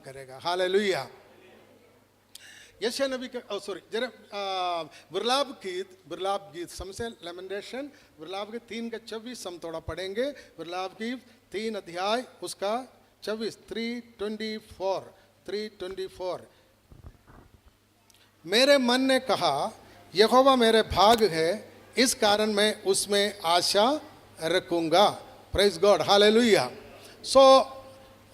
करेगा। हालेलुया। यशायाह नबी का विलाप गीत समसे लेमेंटेशन, विलाप के 3 का 24 हम थोड़ा पढ़ेंगे। विलाप गीत 3 अध्याय उसका 24 3:24। मेरे मन ने कहा यहोवा मेरे भाग है, इस कारण मैं उसमें आशा रखूंगा। Praise God, hallelujah.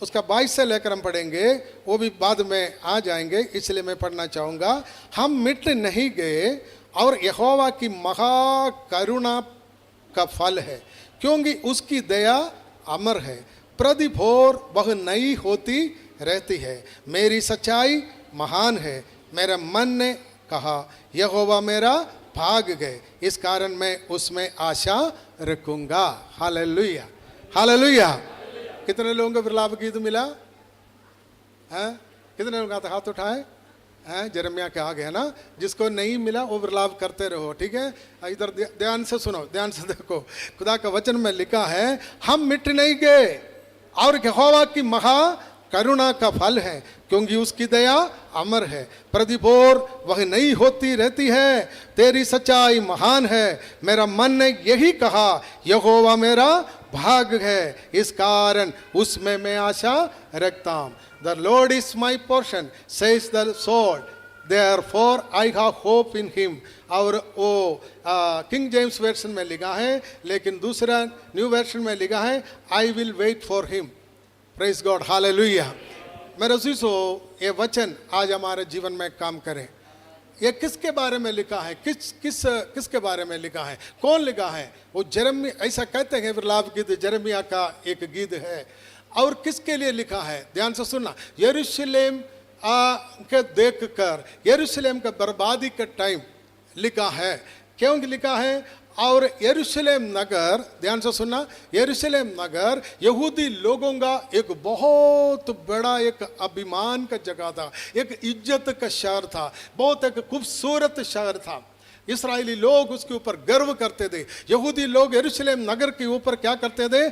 उसका 22 से लेकर हम पढ़ेंगे, वो भी बाद में आ जाएंगे, इसलिए मैं पढ़ना चाहूँगा। हम मिट नहीं गए और यहोवा की महाकरुणा का फल है, क्योंकि उसकी दया अमर है, प्रतिभोर वह नई होती रहती है। मेरी सच्चाई महान है, मेरे मन ने कहा यहोवा मेरा भाग गए, इस कारण मैं उसमें आशा रखूंगा। Hallelujah, hallelujah. कितने लोगों को विलाप गीत मिला है? कितने लोग हाथ उठाए हैं? यिर्मयाह के आगे है ना। जिसको नहीं मिला वो विलाप करते रहो, ठीक है। इधर ध्यान से सुनो, ध्यान से देखो। खुदा का वचन में लिखा है हम मिट नहीं गए और यहोवा की महा करुणा का फल है, क्योंकि उसकी दया अमर है, प्रतिभोर वह नई होती रहती है। तेरी सच्चाई महान है, मेरा मन ने यही कहा यहोवा मेरा भाग है, इस कारण उसमें मैं आशा रखता हूं। The Lord is my portion says the soul, therefore I have hope in him. और वो किंग जेम्स वर्जन में लिखा है, लेकिन दूसरा न्यू वर्जन में लिखा है I will wait for him. Praise God, hallelujah. मेरे अज़ीज़ों, ये वचन आज हमारे जीवन में काम करें। ये किसके बारे में लिखा है? किसके बारे में लिखा है? कौन लिखा है? वो यिर्मयाह, ऐसा कहते हैं विलाप गीत यिर्मयाह का एक गीत है। और किसके लिए लिखा है? ध्यान से सुनना। यरूशलेम के देख कर, यरूशलेम का बर्बादी का टाइम लिखा है। क्यों लिखा है? और यरूशलेम नगर, ध्यान से सुनना, यरूशलेम नगर यहूदी लोगों का एक बहुत बड़ा एक अभिमान का जगह था, एक इज्जत का शहर था, बहुत एक खूबसूरत शहर था। इस्राएली लोग उसके ऊपर गर्व करते थे। यहूदी लोग यरूशलेम नगर के ऊपर क्या करते थे?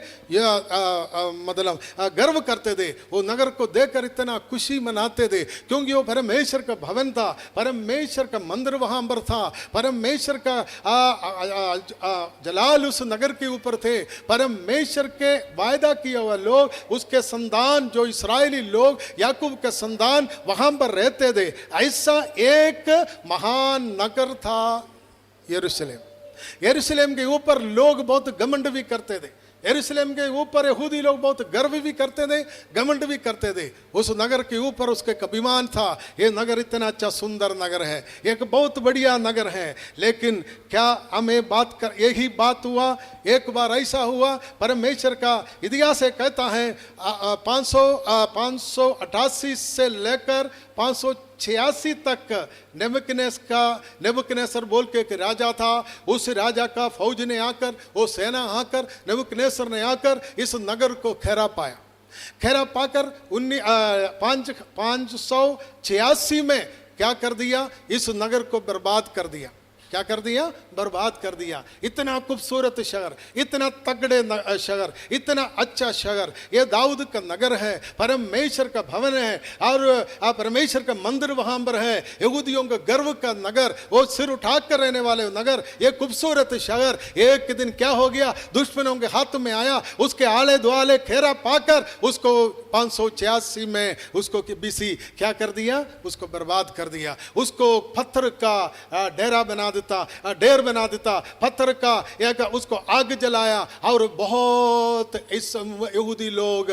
मतलब गर्व करते थे। वो नगर को देखकर इतना खुशी मनाते थे, क्योंकि वो परमेश्वर का भवन था, परमेश्वर का मंदिर वहां पर था, परमेश्वर का जलाल उस नगर के ऊपर थे। परमेश्वर के वायदा किया हुआ लोग, उसके संतान, जो इस्राएली लोग, याकूब के संतान वहां पर रहते थे। ऐसा एक महान नगर था यरूशलेम। यरूशलेम के ऊपर लोग बहुत घमंड भी करते थे। यरूशलेम के ऊपर यहूदी लोग बहुत गर्व भी करते थे, घमंड भी करते थे। उस नगर के ऊपर उसके अभिमान था, ये नगर इतना अच्छा सुंदर नगर है, एक बहुत बढ़िया नगर है। लेकिन क्या हमें यही बात हुआ? एक बार ऐसा हुआ, परमेश्वर का इतिहास कहता है 588 से लेकर 586 तक नेबुकदनेस्सर बोल के एक राजा था। उस राजा का फौज ने आकर, वो सेना आकर, नेबुकदनेस्सर ने आकर इस नगर को घेरा पाया। घेरा पाकर 586 में क्या कर दिया? इस नगर को बर्बाद कर दिया। क्या कर दिया? बर्बाद कर दिया। इतना खूबसूरत शहर, इतना तगड़े शहर, इतना अच्छा शहर, ये दाऊद का नगर है, परमेश्वर का भवन है, और परमेश्वर का मंदिर वहां पर है, यहूदियों का गर्व का नगर, वो सिर उठाकर रहने वाले नगर, ये खूबसूरत शहर एक दिन क्या हो गया? दुश्मनों के हाथ में आया। उसके आले दुआले घेरा पाकर उसको 586 में उसको बीसी क्या कर दिया? उसको बर्बाद कर दिया। उसको पत्थर का ढेर बना देता, पत्थर का एक, उसको आग जलाया। और बहुत इस यहूदी लोग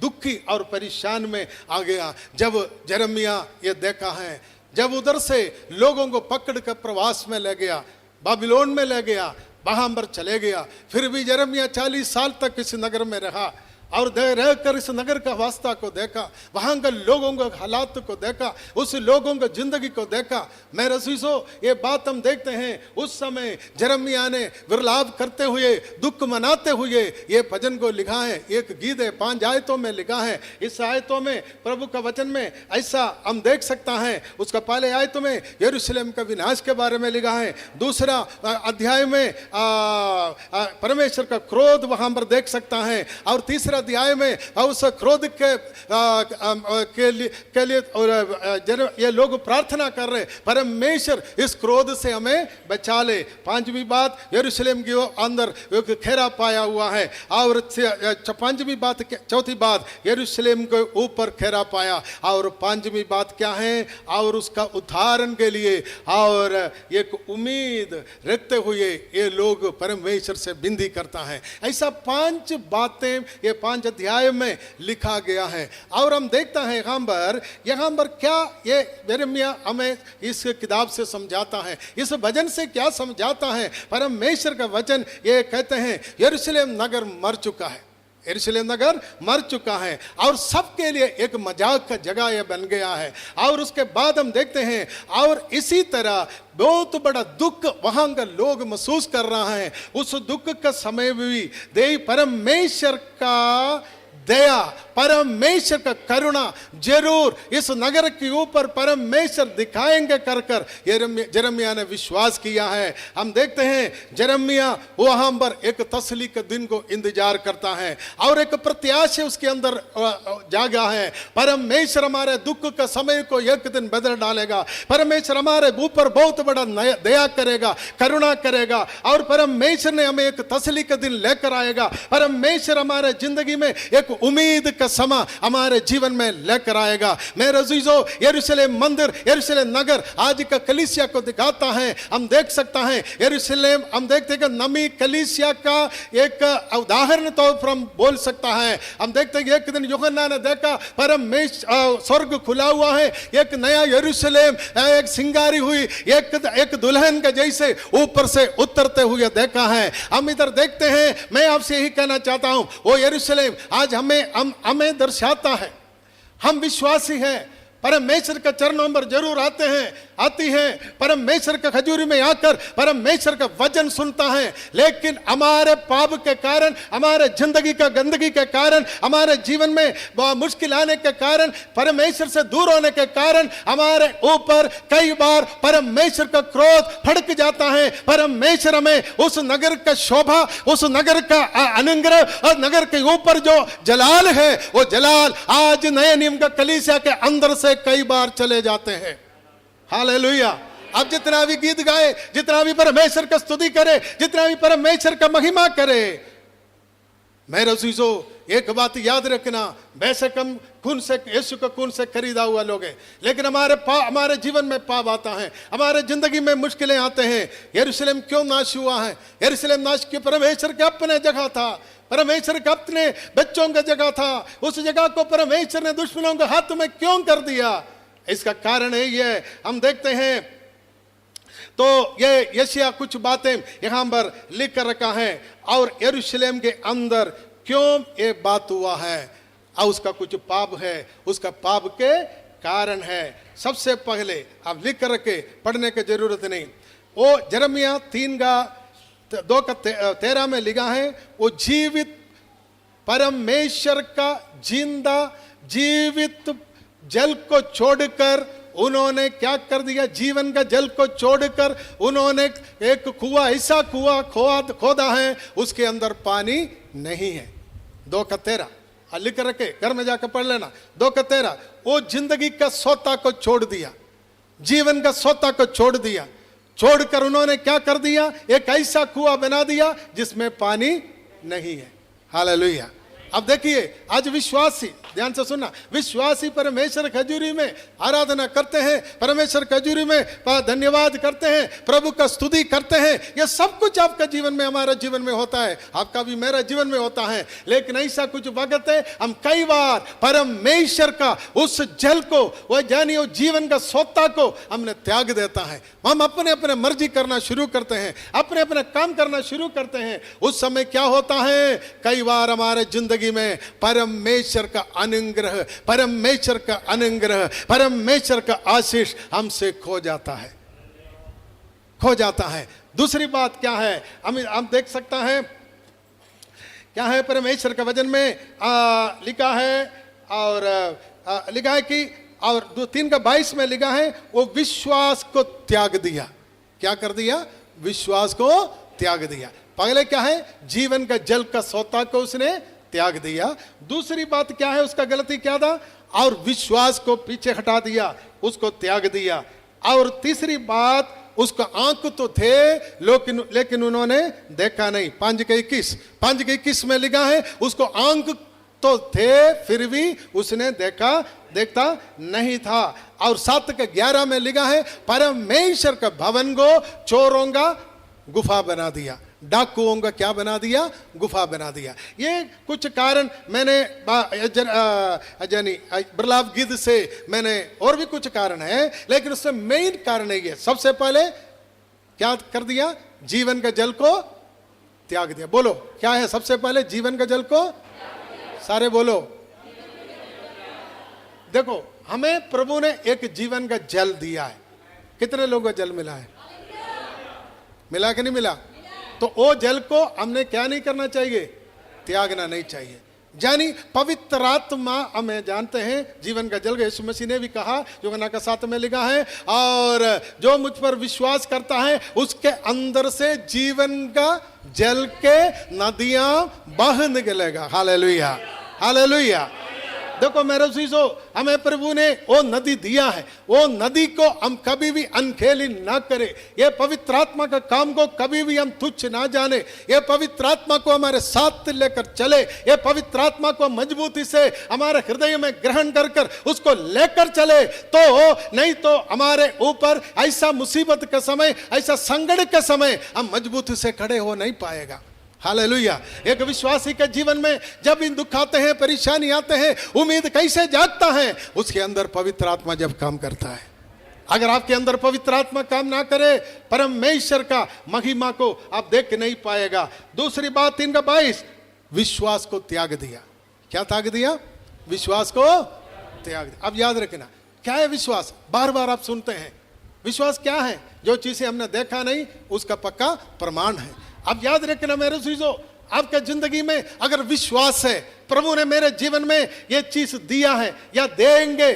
दुखी और परेशान में आ गया। जब यिर्मयाह ये देखा है, जब उधर से लोगों को पकड़ कर प्रवास में ले गया, बाबिलोन में ले गया, वहां पर चले गया, फिर भी यिर्मयाह 40 साल तक इस नगर में रहा और रहकर इस नगर का वास्ता को देखा, वहां के लोगों के हालात को देखा, उस लोगों की जिंदगी को देखा। मेरे अज़ीज़ों, ये बात हम देखते हैं, उस समय यिर्मयाह ने विलाप करते हुए, दुख मनाते हुए ये भजन को लिखा है। एक गीत है, 5 आयतों में लिखा है। इस आयतों में प्रभु का वचन में ऐसा हम देख सकता है। उसका पहले आयतों में यरूशलेम का विनाश के बारे में लिखा है। दूसरा अध्याय में परमेश्वर का क्रोध वहां पर देख सकता है। और तीसरा अध्याय में उस क्रोध के लिए और ये लोग प्रार्थना कर रहे, परमेश्वर इस क्रोध से हमें बचा ले। पांचवी बात, यरूशलेम के अंदर एक घेरा पाया हुआ है। और पांचवी बात, चौथी बात, यरूशलेम के ऊपर घेरा पाया। और पांचवी बात क्या है? और उसका उद्धारण के लिए और एक उम्मीद रखते हुए ये लोग परमेश्वर से विनती करता है। ऐसा 5 बातें ये 5 अध्याय में लिखा गया है। और हम देखता है यहाँ पर क्या ये यिर्मयाह हमें इस किताब से समझाता है, इस वचन से क्या समझाता है। परमेश्वर का वचन ये कहते हैं यरूशलेम नगर मर चुका है, यरूशलेम नगर मर चुका है और सबके लिए एक मजाक का जगह यह बन गया है। और उसके बाद हम देखते हैं और इसी तरह बहुत बड़ा दुख वहां का लोग महसूस कर रहा है। उस दुख का समय भी देव परमेश्वर का दया, परमेश्वर का करुणा जरूर इस नगर के ऊपर परमेश्वर दिखाएंगे कर कर यिर्मयाह ने विश्वास किया है। हम देखते हैं यिर्मयाह वहां पर एक तसल्ली के दिन को इंतजार करता है और एक प्रत्याशा उसके अंदर जागा है। परमेश्वर हमारे दुख का समय को एक दिन बदल डालेगा, परमेश्वर हमारे ऊपर बहुत बड़ा दया करेगा, करुणा करेगा और परमेश्वर ने हमें एक तसल्ली का दिन लेकर आएगा। परमेश्वर हमारे जिंदगी में एक उम्मीद का समय हमारे जीवन में लेकर आएगा। मेरे अजीजों, यरूशलेम मंदिर, यरूशलेम नगर आज का कलीसिया को दिखाता है। हम देख सकता है यरूशलेम, हम देखते हैं कि नमी कलीसिया का एक उदाहरण तो हम बोल सकता है। हम देखते हैं एक दिन यूहन्ना ने देखा परमेश्वर स्वर्ग खुला हुआ है, एक नया यरूशलेम एक सिंगारी हुई एक दुल्हन के जैसे ऊपर से उतरते हुए देखा है। हम इधर देखते हैं, मैं आपसे यही कहना चाहता हूं, वो यरूशलेम आज हमें दर्शाता है। हम विश्वासी हैं, परमेश्वर के चरणों पर जरूर आती हैं, परमेश्वर के खजूरी में आकर परमेश्वर का वचन सुनता है। लेकिन हमारे पाप के कारण, हमारे जिंदगी का गंदगी के कारण, हमारे जीवन में मुश्किल आने के कारण, परमेश्वर से दूर होने के कारण हमारे ऊपर कई बार परमेश्वर का क्रोध भड़क जाता है। परमेश्वर हमें उस नगर का शोभा, उस नगर का अनुग्रह और नगर के ऊपर जो जलाल है, वो जलाल आज नए नियम का कलीसिया के अंदर से कई बार चले जाते हैं। हालेलुया। अब जितना भी गीत गाए, जितना भी परमेश्वर का स्तुति करे, जितना भी परमेश्वर का महिमा करे, मेरे अजीजों एक बात याद रखना, वैसे कम खून से, यीशु का खून से खरीदा हुआ लोग हैं, लेकिन हमारे जीवन में पाप आता है, हमारे जिंदगी में मुश्किलें आते हैं। यरूशलेम क्यों नाश हुआ है? यरूशलेम नाश क्यों? परमेश्वर के अपने जगह था, परमेश्वर के अपने बच्चों का जगह था। उस जगह को परमेश्वर ने दुश्मनों के हाथ में क्यों कर दिया? इसका कारण है ये, हम देखते हैं तो ये यशायाह कुछ बातें यहां पर लिख कर रखा है और यरूशलेम के अंदर क्यों ये बात हुआ है और उसका कुछ पाप है, उसका पाप के कारण है। सबसे पहले आप लिख कर रखे, पढ़ने की जरूरत नहीं, वो यिर्मयाह 3:2-13 में लिखा है, वो जीवित परमेश्वर का जिंदा जीवित जल को छोड़कर उन्होंने क्या कर दिया? जीवन का जल को छोड़कर उन्होंने एक कुआं, ऐसा कुआं खोदा है उसके अंदर पानी नहीं है। 2:13 लिख रखे, घर में जाकर पढ़ लेना। 2:13, वो जिंदगी का सोता को छोड़ दिया, जीवन का सोता को छोड़ दिया, छोड़कर उन्होंने क्या कर दिया? एक ऐसा कुआं बना दिया जिसमें पानी नहीं है। हालेलुया। अब देखिए, आज विश्वासी, ध्यान से सुनना, विश्वासी परमेश्वर खजूरी में आराधना करते हैं, परमेश्वर खजूरी में धन्यवाद करते हैं, प्रभु का स्तुति करते हैं। यह सब कुछ आपका जीवन में, हमारा जीवन में होता है, आपका भी मेरा जीवन में होता है। लेकिन ऐसा कुछ वक्त है हम कई बार परमेश्वर का उस जल को, वह जानी वो जीवन का सोता को हमने त्याग देता है। हम अपने अपने मर्जी करना शुरू करते हैं, अपने अपने काम करना शुरू करते हैं। उस समय क्या होता है? कई बार हमारे जिंदगी में परमेश्वर का अनुग्रह, परमेश्वर का अनुग्रह, परमेश्वर का आशीष हमसे खो जाता है, खो जाता है। दूसरी बात क्या है? हम देख सकता है क्या है परमेश्वर के वचन में लिखा है, और लिखा है कि, और 3:22 में लिखा है, वो विश्वास को त्याग दिया। क्या कर दिया? विश्वास को त्याग दिया। पहले क्या है? जीवन का जल का सोता को उसने त्याग दिया। दूसरी बात क्या है, उसका गलती क्या था? और विश्वास को पीछे हटा दिया, उसको त्याग दिया। और तीसरी बात, उसका आंख तो थे लेकिन उन्होंने देखा नहीं। 5:21 में लिखा है, उसको आंख तो थे फिर भी उसने देखता नहीं था। और 7:11 में लिखा है, परमेश्वर का भवन को चोरों का गुफा बना दिया, डाकुओं का क्या बना दिया? गुफा बना दिया। ये कुछ कारण मैंने बरलाव गिद से मैंने और भी कुछ कारण है, लेकिन उससे मेन कारण है ये। सबसे पहले क्या कर दिया? जीवन का जल को त्याग दिया। बोलो क्या है सबसे पहले? जीवन का जल को, सारे बोलो। देखो, हमें प्रभु ने एक जीवन का जल दिया है। कितने लोगों को जल मिला है? मिला कि नहीं मिला? तो वो जल को हमने क्या नहीं करना चाहिए? त्यागना नहीं चाहिए। यानी पवित्र आत्मा हमें जानते हैं जीवन का जल। यीशु मसीह ने भी कहा, यूहन्ना का 7 में लिखा है, और जो मुझ पर विश्वास करता है उसके अंदर से जीवन का जल के नदियां बह निकलेगा। Hallelujah, hallelujah. देखो मेरे चीजों, हमें प्रभु ने वो नदी दिया है, वो नदी को हम कभी भी अनखेली ना करें। ये पवित्र आत्मा का काम को कभी भी हम तुच्छ ना जाने। ये पवित्र आत्मा को हमारे साथ लेकर चले। ये पवित्र आत्मा को मजबूती से हमारे हृदय में ग्रहण कर उसको लेकर चले, तो नहीं तो हमारे ऊपर ऐसा मुसीबत का समय, ऐसा संकट का समय हम मजबूती से खड़े हो नहीं पाएगा। हालेलुया। एक विश्वासी के जीवन में जब इन दुख आते हैं, परेशानी आते हैं, उम्मीद कैसे जागता है? उसके अंदर पवित्र आत्मा जब काम करता है। अगर आपके अंदर पवित्र आत्मा काम ना करे, परमेश्वर का महिमा को आप देख नहीं पाएगा। दूसरी बात 3:22, विश्वास को त्याग दिया। क्या त्याग दिया? विश्वास को त्याग दिया। अब याद रखना, क्या है विश्वास? बार बार आप सुनते हैं, विश्वास क्या है? जो चीजें हमने देखा नहीं उसका पक्का प्रमाण है। अब याद रखना मेरे चीजों, आपके जिंदगी में अगर विश्वास है, प्रभु ने मेरे जीवन में ये चीज दिया है या देंगे,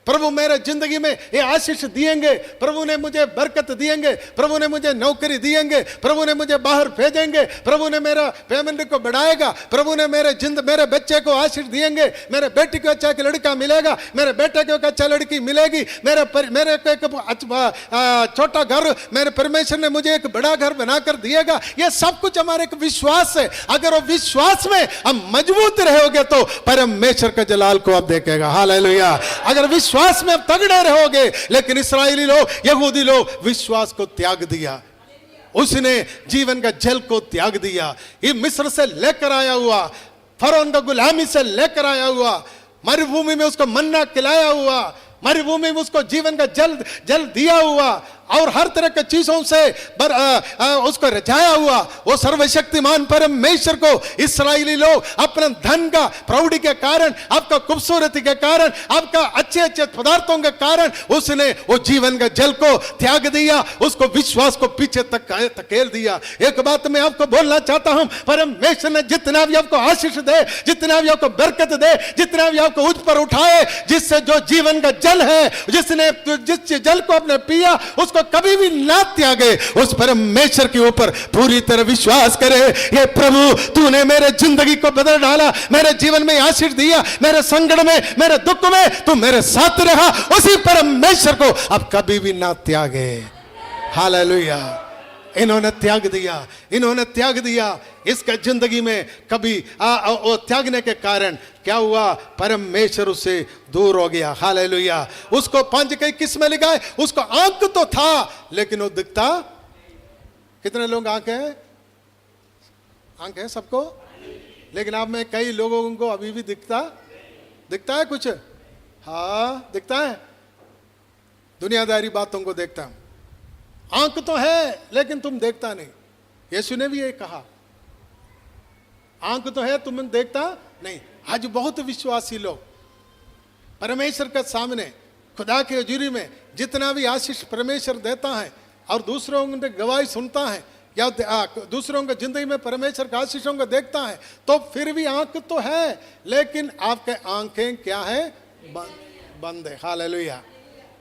प्रभु मेरे जिंदगी में ये आशीष दिएंगे, प्रभु ने मुझे बरकत दिएंगे, प्रभु ने मुझे नौकरी दिएंगे, प्रभु ने मुझे बाहर भेजेंगे, प्रभु ने मेरा फैमिली को बढ़ाएगा, प्रभु ने मेरे बच्चे को आशीष दिएंगे, मेरे बेटी को अच्छा लड़का मिलेगा, मेरे बेटे को एक अच्छा लड़की मिलेगी, मेरे को एक छोटा घर मेरे परमेश्वर ने मुझे एक बड़ा घर बनाकर दिएगा। ये सब कुछ हमारे एक विश्वास है। अगर वो विश्वास में हम मजबूत रहोगे तो परमेश्वर के जलाल को आप देखेगा। हालेलुया। अगर विश्वास में आप तगड़े रहोगे, लेकिन इस्राएली लोग, यहूदी लोग विश्वास को त्याग दिया। उसने जीवन का जल को त्याग दिया। ये मिस्र से लेकर आया हुआ, फरौन का गुलामी से लेकर आया हुआ, मरुभूमि में उसको मन्ना खिलाया हुआ, मरुभूमि में उसको जीवन का जल दिया हुआ, और हर तरह के चीजों से उसको रचाया हुआ वो सर्वशक्तिमान परमेश्वर को इस्राएली लोग अपने धन का प्रौढ़ी के कारण, आपका खूबसूरती के कारण, आपका अच्छे अच्छे पदार्थों के कारण उसने वो जीवन का जल को त्याग दिया, उसको विश्वास को पीछे तक धकेल दिया। एक बात मैं आपको बोलना चाहता हूं, परमेश्वर ने जितना भी आपको आशीष दे, जितना भी आपको बरकत दे, जितना भी आपको उच्च पर उठाए, जिससे जो जीवन का जल है, जिस जल को आपने पिया उसको कभी भी ना त्यागे, उस परमेश्वर के ऊपर पूरी तरह विश्वास करे। ये प्रभु तूने मेरे जिंदगी को बदल डाला, मेरे जीवन में आशीष दिया, मेरे संकट में, मेरे दुख में तू मेरे साथ रहा, उसी परमेश्वर को अब कभी भी ना त्यागे। हालेलुया। इन्होंने त्याग दिया, इन्होंने त्याग दिया। इसका जिंदगी में कभी वो त्यागने के कारण क्या हुआ? परमेश्वर उससे दूर हो गया। हालेलुया। उसको 5:21 में लिखा है, उसको आंख तो था लेकिन वो दिखता। कितने लोग आंख है? आंख है सबको, लेकिन आप में कई लोगों को अभी भी दिखता है कुछ। हाँ दिखता है, दुनियादारी बातों को देखता। आंख तो है लेकिन तुम देखता नहीं। यीशु ने भी ये कहा, आंख तो है तुम देखता नहीं। आज बहुत विश्वासी लोग परमेश्वर के सामने, खुदा की हजूरी में जितना भी आशीष परमेश्वर देता है और दूसरों की गवाही सुनता है या दूसरों की जिंदगी में परमेश्वर के आशीषों को देखता है, तो फिर भी आंख तो है लेकिन आपके आंखें क्या है? बंद है। हालेलुया।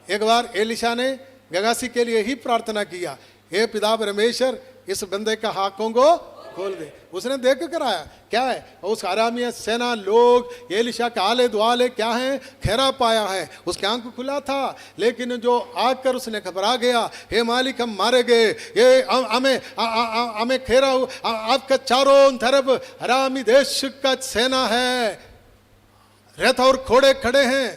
एक बार एलिशा ने गगासी के लिए ही प्रार्थना किया, हे पिता परमेश्वर इस बंदे का आंखों को खोल दे। उसने देख के कराया क्या है, उस आरामी सेना लोग एलिशा के आले दुआले क्या है, खेरा पाया है, उसके आंख खुला था, लेकिन जो आकर उसने घबरा गया, हे मालिक हम मारे गए, ये हमें खेरा, आपका चारों तरफ आरामी देश का सेना है, रथ और घोड़े खड़े हैं।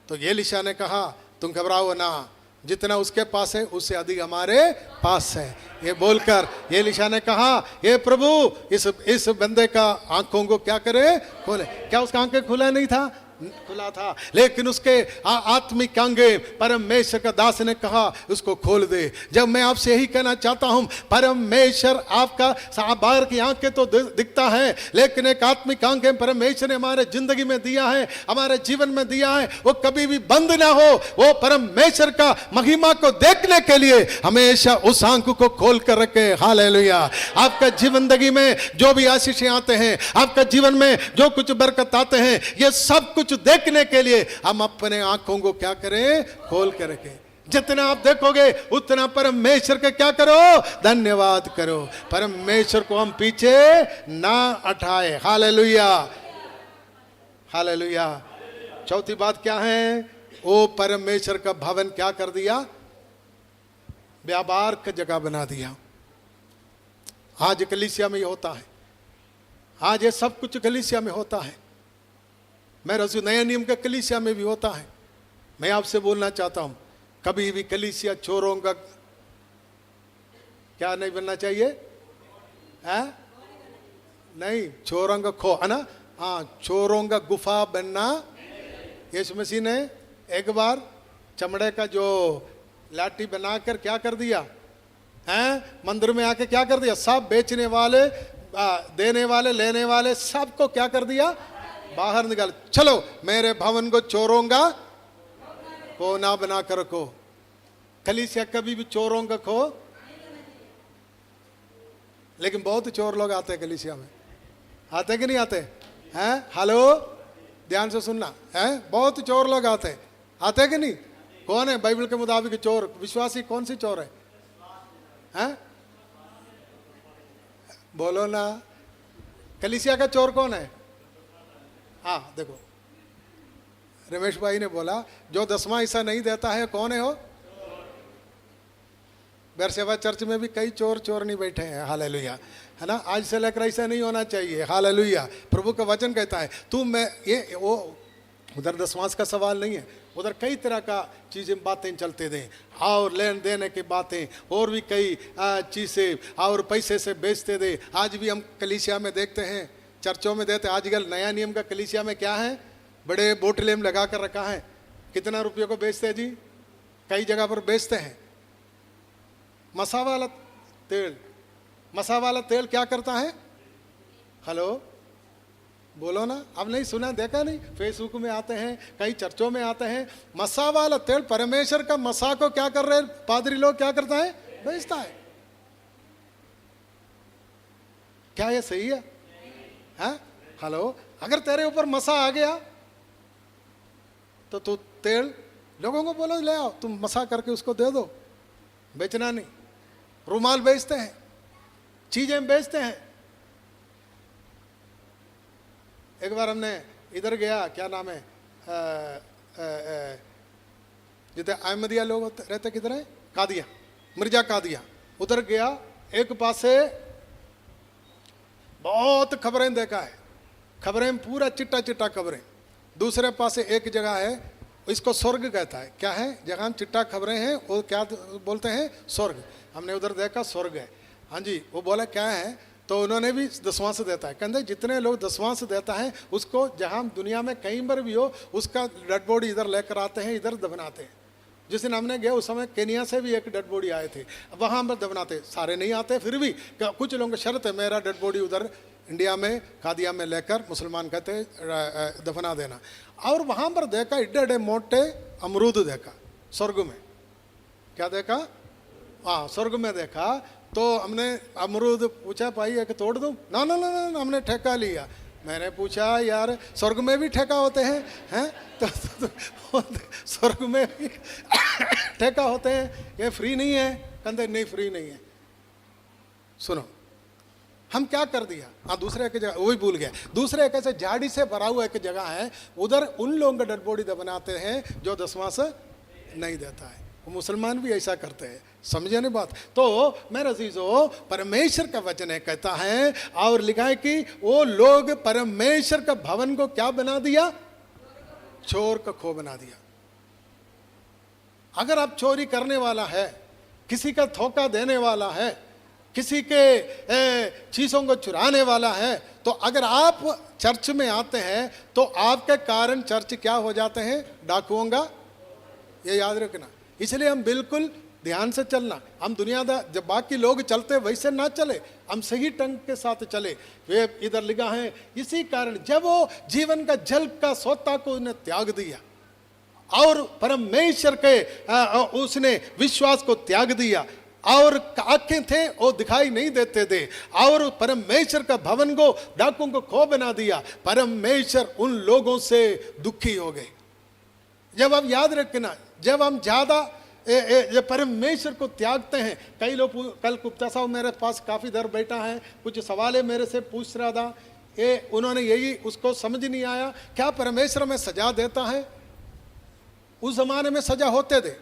तो एलिशा ने कहा तुम घबराओ ना, जितना उसके पास है उससे अधिक हमारे पास है। ये बोलकर एलिशा ने कहा ये प्रभु इस बंदे का आंखों को क्या करे, खोले। क्या उसका आंखें खुला नहीं था? खुला था, लेकिन उसके आत्मिक अंगे परमेश्वर का दास ने कहा उसको खोल दे। जब मैं आपसे यही कहना चाहता हूं, परमेश्वर आपका बाहर की आंखें तो दिखता है, लेकिन एक आत्मिक आंखें परमेश्वर ने हमारे जिंदगी में दिया है, हमारे जीवन में दिया है, वो कभी भी बंद ना हो। वो परमेश्वर का महिमा को देखने के लिए हमेशा उस आंख को खोल कर रखे। हालेलुया। आपका जिंदगी में जो भी आशीषें आते हैं, आपका जीवन में जो कुछ बरकत आते हैं, ये सब कुछ देखने के लिए हम अपने आंखों को क्या करें, खोल कर रखें। जितना आप देखोगे उतना परमेश्वर का क्या करो, धन्यवाद करो। परमेश्वर को हम पीछे ना हटाए। Hallelujah, hallelujah. चौथी बात क्या है, वो परमेश्वर का भवन क्या कर दिया, व्यापार का जगह बना दिया। आज कलीसिया में ये होता है, आज ये सब कुछ कलीसिया में होता है। मैं रसूल नया नियम का कलीसिया में भी होता है। मैं आपसे बोलना चाहता हूं, कभी भी कलीसिया चोरों का क्या नहीं बनना चाहिए, है नहीं, चोरों का खो है ना, हाँ, चोरों का गुफा बनना। यीशु मसीह ने एक बार चमड़े का जो लाठी बनाकर क्या कर दिया है, मंदिर में आके क्या कर दिया, सब बेचने वाले, देने वाले, लेने वाले सबको क्या कर दिया, बाहर निकाल। चलो मेरे भवन को चोरों का को ना बना कर रखो। कलीसिया कभी भी चोरों का खो, लेकिन बहुत चोर लोग आते हैं कलीसिया में, आते कि नहीं आते हैं? हेलो, ध्यान से सुनना है, बहुत चोर लोग आते हैं, आते कि नहीं? कौन है बाइबल के मुताबिक चोर, विश्वासी कौन सी चोर है? हैं? बोलो ना, कलीसिया का चोर कौन है? हाँ देखो, रमेश भाई ने बोला जो 10वां हिस्सा नहीं देता है कौन है वो? बेरसेवा चर्च में भी कई चोर चोर नहीं बैठे हैं। हालेलुया, है ना। आज से लेकर ऐसा नहीं होना चाहिए। हालेलुया। प्रभु का वचन कहता है तू मैं ये वो, उधर 10वां का सवाल नहीं है, उधर कई तरह का चीज़ें बातें चलते थे, और लेन देने की बातें और भी कई चीज़ें, और पैसे से बेचते थे। आज भी हम कलीसिया में देखते हैं, चर्चों में देते। आजकल नया नियम का कलीसिया में क्या है, बड़े बोटलेम लगा कर रखा है, कितना रुपये को बेचते हैं जी, कई जगह पर बेचते हैं। मसा वाला तेल, मसा वाला तेल क्या करता है? हेलो, बोलो ना, अब नहीं सुना, देखा नहीं, फेसबुक में आते हैं, कई चर्चों में आते हैं। मसा वाला तेल, परमेश्वर का मसा को क्या कर रहे हैं पादरी लोग, क्या करता है, बेचता है। क्या ये सही है? हाँ? हेलो, अगर तेरे ऊपर मसा आ गया तो तू तेल लोगों को बोलो ले आओ, तुम मसा करके उसको दे दो, बेचना नहीं। रुमाल बेचते हैं, चीजें बेचते हैं। एक बार हमने इधर गया, क्या नाम है, जितने अहमदिया लोग रहते, किधर है, कादिया, मिर्जा कादिया, उधर गया। एक पास से बहुत खबरें देखा है, खबरें पूरा चिट्टा चिट्टा खबरें। दूसरे पास से एक जगह है, इसको स्वर्ग कहता है। क्या है जगह हम चिट्टा खबरें हैं, वो क्या बोलते हैं, स्वर्ग। हमने उधर देखा स्वर्ग है। हाँ जी, वो बोला क्या है, तो उन्होंने भी 10वां देता है। कहते जितने लोग 10वां देता है उसको, जहाँ दुनिया में कहीं पर भी हो, उसका डेड बॉडी इधर लेकर आते हैं, इधर दफनाते हैं। जिस दिन हमने गए उस समय केनिया से भी एक डेड बॉडी आए थे, वहाँ पर दफनाते। सारे नहीं आते, फिर भी कुछ लोगों की शर्त है, मेरा डेड बॉडी उधर इंडिया में कादिया में लेकर, मुसलमान कहते दफना देना। और वहाँ पर देखा एड्डे एड्डे मोटे अमरूद देखा, स्वर्ग में। क्या देखा? हाँ, स्वर्ग में देखा। तो हमने अमरूद पूछा, भाई एक तोड़ दूँ? ना ना ना ना, हमने ठेका लिया। मैंने पूछा यार स्वर्ग में भी ठेका होते हैं? तो स्वर्ग में भी ठेका होते हैं, ये फ्री नहीं है? कहते नहीं फ्री नहीं है। सुनो, हम क्या कर दिया, हाँ दूसरे के जगह वही भूल गए, दूसरे एक ऐसे झाड़ी से भरा हुआ एक जगह है, उधर उन लोगों का डेड बॉडी बनाते हैं जो दसवां से नहीं देता है। वो मुसलमान भी ऐसा करते हैं, समझे नहीं बात। तो मेरे अजीजों, परमेश्वर का वचन है, कहता है और लिखा है कि वो लोग परमेश्वर का भवन को क्या बना दिया, चोर का खो बना दिया। अगर आप चोरी करने वाला है, किसी का धोखा देने वाला है, किसी के चीजों को चुराने वाला है, तो अगर आप चर्च में आते हैं तो आपके कारण चर्च क्या हो जाते हैं, डाकुओं का, ये याद रखना। इसलिए हम बिल्कुल ध्यान से चलना, हम दुनियादार जब बाकी लोग चलते वैसे ना चले, हम सही ढंग के साथ चले। वे इधर लिखा है, इसी कारण जब वो जीवन का जल का सोता को उन्हें त्याग दिया और परमेश्वर के उसने विश्वास को त्याग दिया, और आंखें थे वो दिखाई नहीं देते थे, और परमेश्वर का भवन को डाकुओं को खो बना दिया, परमेश्वर उन लोगों से दुखी हो गए। जब आप याद रखना, जब हम ज्यादा परमेश्वर को त्यागते हैं, कई लोग, कल गुप्ता साहब मेरे पास काफी देर बैठा है, कुछ सवाल मेरे से पूछ रहा था, उन्होंने यही, उसको समझ नहीं आया क्या परमेश्वर में सजा देता है। उस जमाने में सजा होते थे,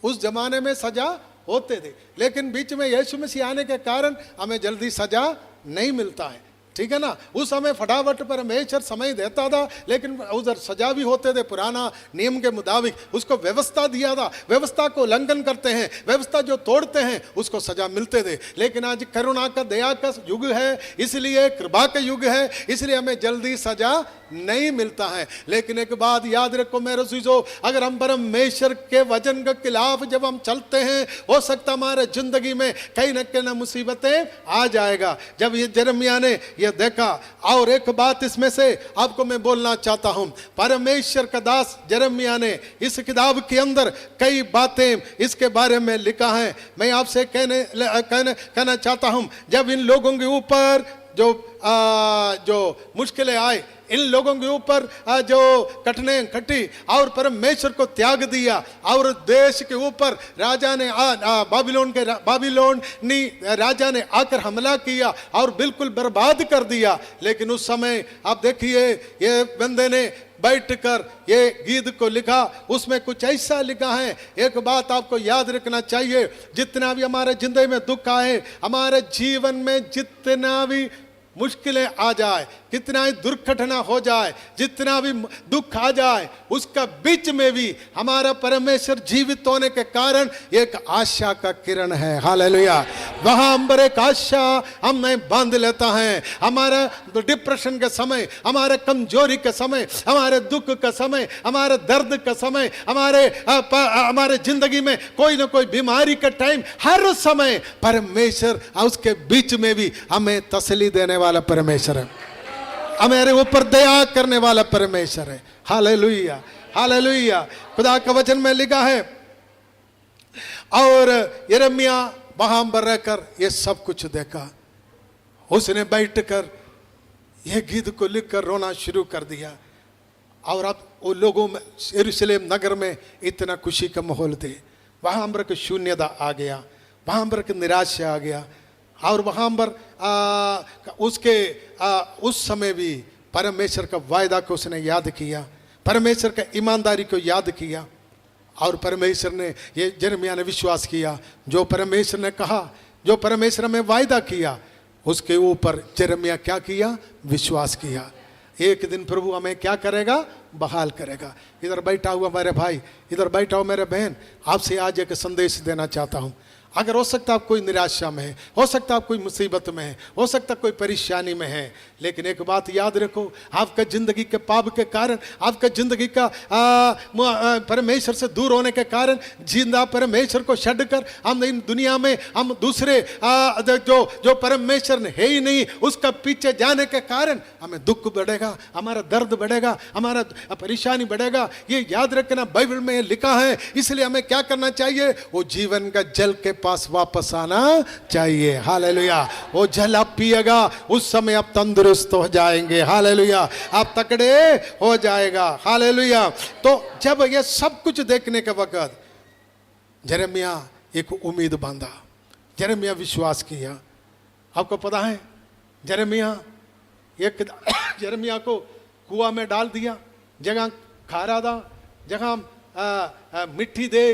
उस जमाने में सजा होते थे, लेकिन बीच में यीशु मसीह आने के कारण हमें जल्दी सजा नहीं मिलता है, ठीक है ना। उस समय फटाफट परमेश्वर समय देता था, लेकिन उधर सजा भी होते थे, पुराना नियम के मुताबिक उसको व्यवस्था दिया था, व्यवस्था को उल्लंघन करते हैं, व्यवस्था जो तोड़ते हैं उसको सजा मिलते थे। लेकिन आज करुणा का, दया का युग है, इसलिए कृपा का युग है, इसलिए हमें जल्दी सजा नहीं मिलता है। लेकिन एक बात याद रखो मेरे अजीजों, अगर हम परमेश्वर के वचन के खिलाफ जब हम चलते हैं, हो सकता हमारे जिंदगी में कहीं न कहीं मुसीबतें आ जाएगा। जब ये यिर्मयाह ने ये देखा, और एक बात इसमें से आपको मैं बोलना चाहता हूं, परमेश्वर का दास यिर्मयाह ने इस किताब के अंदर कई बातें इसके बारे में लिखा है। मैं आपसे कहना चाहता हूं, जब इन लोगों के ऊपर जो मुश्किलें आए, इन लोगों के ऊपर जो कठिनाई खटी और परमेश्वर को त्याग दिया, और देश के ऊपर राजा ने बाबिलोनी राजा ने आकर हमला किया और बिल्कुल बर्बाद कर दिया। लेकिन उस समय आप देखिए, ये बंदे ने बैठकर ये गीत को लिखा, उसमें कुछ ऐसा लिखा है। एक बात आपको याद रखना चाहिए, जितना भी हमारे जिंदगी में दुख आए, हमारे जीवन में जितना भी मुश्किलें आ जाए, कितना ही दुर्घटना हो जाए, जितना भी दुख आ जाए, उसका बीच में भी हमारा परमेश्वर जीवित होने के कारण एक आशा का किरण है। हालेलुया। वहां अंबर एक आशा हमें बांध लेता है। हमारा डिप्रेशन के समय, हमारे कमजोरी के समय, हमारे दुख का समय, हमारे दर्द का समय, हमारे जिंदगी में कोई ना कोई बीमारी का टाइम, हर समय परमेश्वर उसके बीच में भी हमें तसल्ली देने वाला परमेश्वर है, हमारे ऊपर दया करने वाला परमेश्वर है। Hallelujah, hallelujah. खुदा का वचन में लिखा है, और यिर्मयाह वहां पर रहकर ये सब कुछ देखा, उसने बैठकर ये गीत को लिखकर रोना शुरू कर दिया। और अब वो लोगों में, यरूशलेम नगर में इतना खुशी का माहौल थे, वहां पर शून्यता आ गया, वहां पर निराशा आ गया, और वहां पर उस समय भी परमेश्वर का वायदा को उसने याद किया, परमेश्वर का ईमानदारी को याद किया, और परमेश्वर ने, ये यिर्मयाह ने विश्वास किया, जो परमेश्वर ने कहा, जो परमेश्वर में वायदा किया, उसके ऊपर यिर्मयाह क्या किया, विश्वास किया। एक दिन प्रभु हमें क्या करेगा, बहाल करेगा। इधर बैठा हुआ मेरे भाई, इधर बैठा हुआ मेरे बहन, आपसे आज एक संदेश देना चाहता हूँ। अगर हो सकता आप कोई निराशा में है, हो सकता आप कोई मुसीबत में है, हो सकता कोई परेशानी में है, लेकिन एक बात याद रखो, आपका जिंदगी के पाप के कारण, आपका जिंदगी का परमेश्वर से दूर होने के कारण, जिंदा परमेश्वर को छड़कर हम इन दुनिया में हम दूसरे जो परमेश्वर है ही नहीं, उसका पीछे जाने के कारण हमें दुख बढ़ेगा, हमारा दर्द बढ़ेगा, हमारा परेशानी बढ़ेगा। ये याद रखना, बाइबल में लिखा है। इसलिए हमें क्या करना चाहिए, वो जीवन का जल के पास वापस आना चाहिए। हालेलुया। वो जल आप पिएगा, उस समय आप तंदुरुस्त हो जाएंगे। हालेलुया। आप तकड़े हो जाएगा। हालेलुया। तो जब ये सब कुछ देखने के वक्त यिर्मयाह एक उम्मीद बांधा, यिर्मयाह विश्वास किया, आपको पता है यिर्मयाह एक यिर्मयाह को कुआं में डाल दिया, जगह खारा था, जगह मिट्टी दे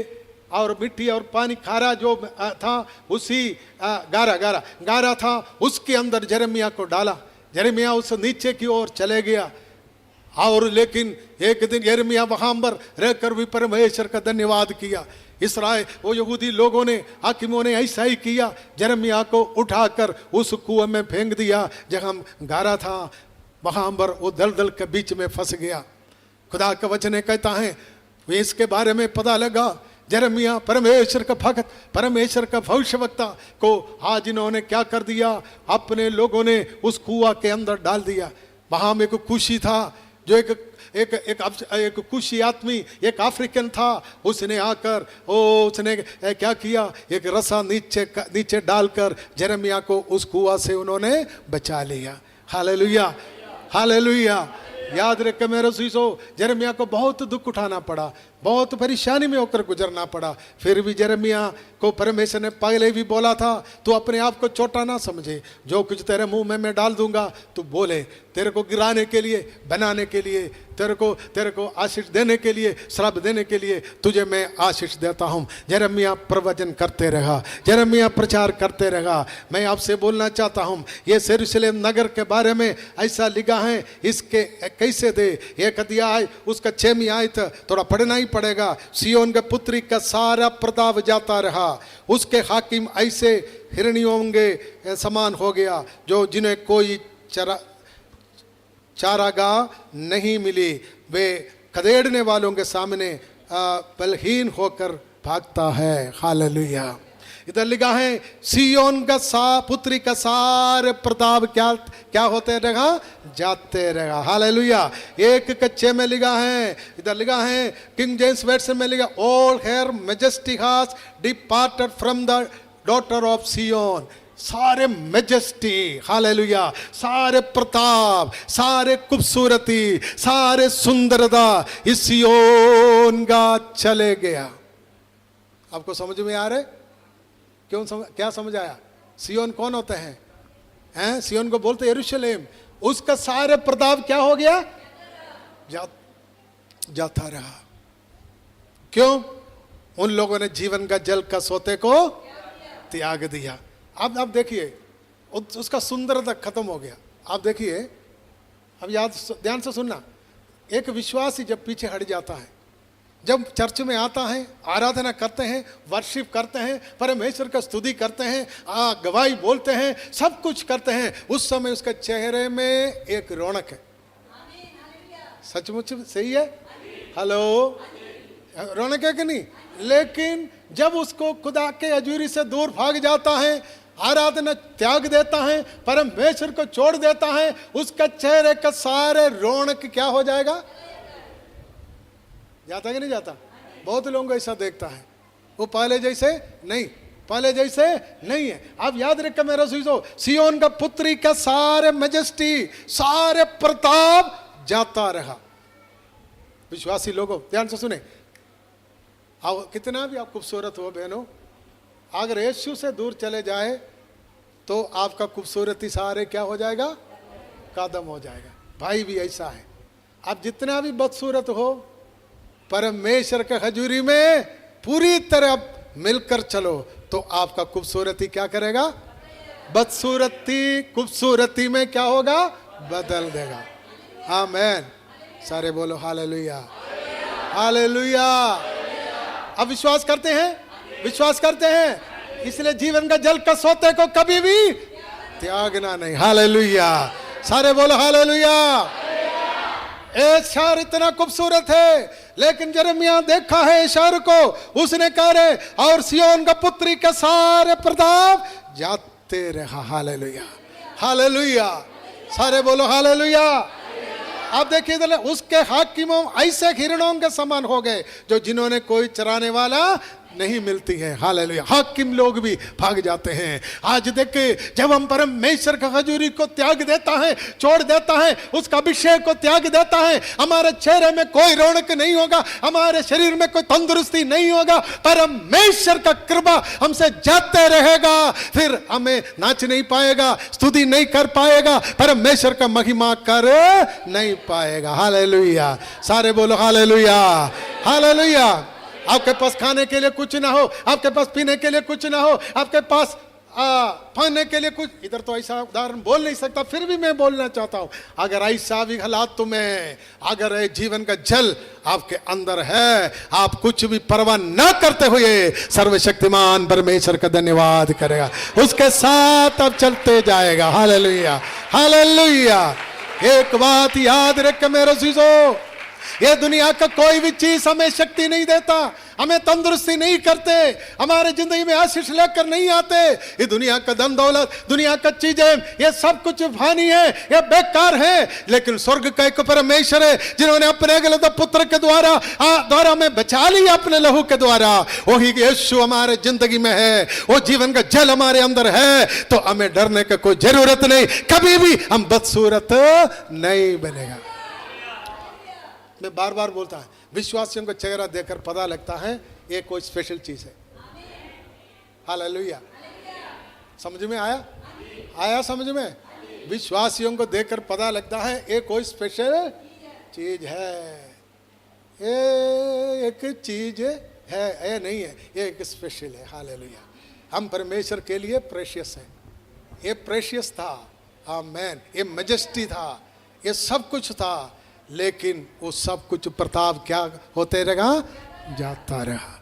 और मिट्टी और पानी खारा जो था उसी गारा था, उसके अंदर यिर्मयाह को डाला। यिर्मयाह उस नीचे की ओर चले गया और लेकिन एक दिन यिर्मयाह वहां पर रहकर भी परमेश्वर का धन्यवाद किया। इस्राएल वो यहूदी लोगों ने, हाकिमों ने ऐसा ही किया, यिर्मयाह को उठाकर उस कुएं में फेंक दिया, जहां गारा था वहां पर वो दलदल के बीच में फंस गया। खुदा का वचन कहता है वे इसके बारे में पता लगा, यिर्मयाह परमेश्वर का भक्त, परमेश्वर का भविष्यवक्ता को आज इन्होंने क्या कर दिया, अपने लोगों ने उस कुआं के अंदर डाल दिया। वहां में एक कुशी था जो एक कुशी आदमी, एक अफ्रीकन था, उसने आकर उसने क्या किया, एक रस्सा नीचे डालकर यिर्मयाह को उस कुआं से उन्होंने बचा लिया। Hallelujah, hallelujah. याद रख के मेरे सीसो, यिर्मयाह को बहुत दुख उठाना पड़ा, बहुत परेशानी में होकर गुजरना पड़ा, फिर भी यिर्मयाह को परमेश्वर ने पहले भी बोला था तू अपने आप को छोटा ना समझे, जो कुछ तेरे मुंह में मैं डाल दूंगा तू बोले, तेरे को गिराने के लिए, बनाने के लिए, तेरे को आशीष देने के लिए, श्राप देने के लिए तुझे मैं आशीष देता हूँ। यिर्मयाह प्रवचन करते रहा, यिर्मयाह प्रचार करते रहा। मैं आपसे बोलना चाहता हूँ ये यरूशलेम नगर के बारे में ऐसा लिखा है, इसके कैसे दे एक अध्याय उसका 6वीं आयत थोड़ा पढ़ना ही पड़ेगा। सिय्योन के पुत्री का सारा प्रताप जाता रहा, उसके हाकिम ऐसे हिरनियों के समान हो गया जो जिन्हें कोई चारागाह नहीं मिली, वे खदेड़ने वालों के सामने बलहीन होकर भागता है। हालेलुया। इधर लिखा है सिय्योन का पुत्री का सारे प्रताप क्या होते रहेगा, जाते रहेगा। हालेलुया। एक कच्चे में लिखा है, इधर लिखा है किंग जेम्स वर्जन में लिखा all her majesty has departed from the daughter of Zion. सारे मैजेस्टी, हालेलुया, सारे प्रताप, सारे खूबसूरती, सारे सुंदरता इस सिय्योन का चले गया। आपको समझ में आ रहा है क्या समझ आया? सिय्योन कौन होते हैं? सिय्योन को बोलते यरूशलेम। उसका सारे प्रताप क्या हो गया? जाता रहा। क्यों? उन लोगों ने जीवन का जल का सोते को त्याग दिया। अब देखिए उसका सुंदरता खत्म हो गया। आप देखिए, अब ध्यान से सुनना, एक विश्वासी जब पीछे हट जाता है, जब चर्च में आता है, आराधना करते हैं, वर्शिप करते हैं, परमेश्वर का स्तुति करते हैं, गवाही बोलते हैं, सब कुछ करते हैं, उस समय उसके चेहरे में एक रौनक है। सचमुच सही है? हेलो, रौनक है कि नहीं? लेकिन जब उसको खुदा के हजूरी से दूर भाग जाता है, आराधना त्याग देता है, परमेश्वर को छोड़ देता है, उसका चेहरे का सारे रौनक क्या हो जाएगा? जाता कि नहीं जाता? बहुत लोगों को ऐसा देखता है, वो पहले जैसे नहीं है। आप याद रख मेरा सुइसो, सिय्योन का पुत्री का सारे मैजेस्टी, सारे प्रताप जाता रहा। विश्वासी लोगों ध्यान से सुने, आप कितना भी आप खूबसूरत हो बहनों, अगर यीशु से दूर चले जाए तो आपका खूबसूरती सारे क्या हो जाएगा? खत्म हो जाएगा। भाई भी ऐसा है, आप जितना भी बदसूरत हो, परमेश्वर के हजूरी में पूरी तरह मिलकर चलो तो आपका खूबसूरती क्या करेगा? बदसूरती खूबसूरती में क्या होगा? बदल देगा। आमीन। सारे बोलो हालेलुया, हालेलुया। अब विश्वास करते हैं, विश्वास करते हैं, इसलिए जीवन का जल का सोते को कभी भी त्यागना नहीं। हालेलुया। सारे बोलो हालेलुया। एक शहर इतना खूबसूरत है, लेकिन यिर्मयाह देखा है शहर को, उसने कहा रे और सिय्योन का पुत्री का सारे प्रताप जाते रहा। Hallelujah, hallelujah. सारे बोलो हालेलुया। आप देखिए उसके हाकिमों ऐसे हिरणों के समान हो गए जो जिन्होंने कोई चराने वाला नहीं मिलती है। हालेलुया। हाकिम लोग भी भाग जाते हैं। आज देखे, जब हम परमेश्वर का हजूरी को त्याग देता है, छोड़ देता है, उसका अभिषेक को त्याग देता है, हमारे चेहरे में कोई रौनक नहीं होगा, हमारे शरीर में कोई तंदुरुस्ती नहीं होगा, परमेश्वर का कृपा हमसे जाते रहेगा, फिर हमें नाच नहीं पाएगा, स्तुति नहीं कर पाएगा, परमेश्वर का महिमा कर नहीं पाएगा। हालेलुया। सारे बोलो हालेलुया, हालेलुया। आपके पास खाने के लिए कुछ ना हो, आपके पास पीने के लिए कुछ ना हो, आपके पास पहनने के लिए कुछ, इधर तो ऐसा उदाहरण बोल नहीं सकता, फिर भी मैं बोलना चाहता हूं, अगर ऐसा भी हालात तुम्हें, अगर जीवन का जल आपके अंदर है, आप कुछ भी परवाह ना करते हुए सर्वशक्तिमान परमेश्वर का धन्यवाद करेगा, उसके साथ अब चलते जाएगा। Hallelujah, hallelujah. एक बात याद रख मेरे चीजों, ये दुनिया का कोई भी चीज हमें शक्ति नहीं देता, हमें तंदुरुस्ती नहीं करते, हमारे जिंदगी में आशीष लेकर नहीं आते। ये दुनिया का धन दौलत, दुनिया का चीजें, ये सब कुछ भानी है, ये बेकार है, लेकिन स्वर्ग का एक परमेश्वर है जिन्होंने अपने अगले पुत्र के द्वारा हमें बचा लिया, अपने लहू के द्वारा। वही यीशु हमारे जिंदगी में है, वो जीवन का जल हमारे अंदर है, तो हमें डरने की कोई जरूरत नहीं, कभी भी हम बदसूरत नहीं बनेगा। मैं बार बार बोलता है, विश्वासियों का चेहरा देखकर पता लगता है ये कोई स्पेशल चीज है। हालेलुया। समझ में आया? आया समझ में? विश्वासियों को देखकर पता लगता है ये कोई स्पेशल चीज है, ये एक चीज है, ये नहीं है, ये एक स्पेशल है। हालेलुया। हम परमेश्वर के लिए प्रेशियस हैं। ये प्रेशियस था, आमेन, ये मैजेस्टी था, ये सब कुछ था, लेकिन वो सब कुछ प्रताप क्या होते रहा, जाता रहा।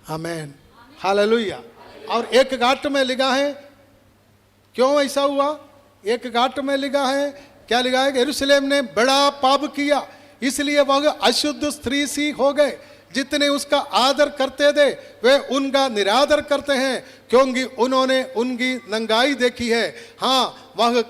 आमेन, हालेलुया। और एक घाट में लिखा है, क्यों ऐसा हुआ? एक घाट में लिखा है, क्या लिखा है? यरूशलेम ने बड़ा पाप किया, इसलिए वह अशुद्ध स्त्री सी हो गए। जितने उसका आदर करते थे वे उनका निरादर करते हैं, क्योंकि उन्होंने उनकी नंगाई देखी है। हाँ, वह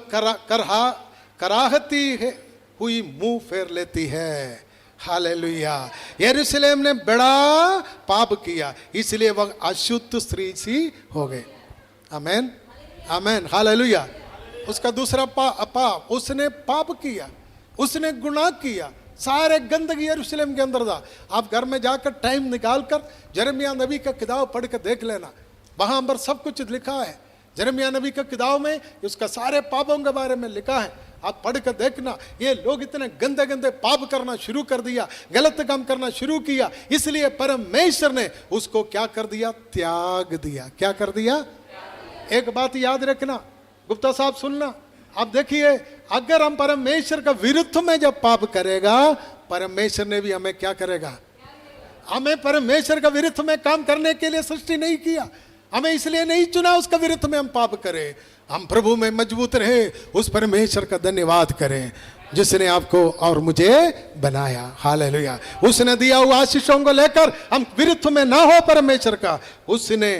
कराहती है हुई मुंह फेर लेती है। हालेलुया। यरूशलेम ने बड़ा पाप किया, इसलिए वह अशुद्ध स्त्री सी हो गए। आमेन, आमेन, हालेलुया। उसका दूसरा पाप, उसने पाप किया, उसने गुनाह किया, सारे गंदगी यरूशलेम के अंदर था। आप घर में जाकर टाइम निकालकर यिर्मयाह नबी का किताब पढ़ कर देख लेना, वहां पर सब कुछ लिखा है। यिर्मयाह नबी का किताब में उसका सारे पापों के बारे में लिखा है, आप पढ़ कर देखना। ये लोग इतने गंदे गंदे पाप करना शुरू कर दिया, गलत काम करना शुरू किया, इसलिए परमेश्वर ने उसको क्या कर दिया, त्याग दिया। क्या कर दिया? एक बात याद रखना, गुप्ता साहब सुनना, आप देखिए, अगर हम परमेश्वर का विरुद्ध में जब पाप करेगा, परमेश्वर ने भी हमें क्या करेगा? हमें परमेश्वर का विरुद्ध में काम करने के लिए सृष्टि नहीं किया, हमें इसलिए नहीं चुना उसका विरुद्ध में हम पाप करें। हम प्रभु में मजबूत रहे, उस परमेश्वर का धन्यवाद करें जिसने आपको और मुझे बनाया। हालेलुया। उसने दिया हुआ आशीषों को लेकर हम विरुद्ध में ना हो परमेश्वर का। उसने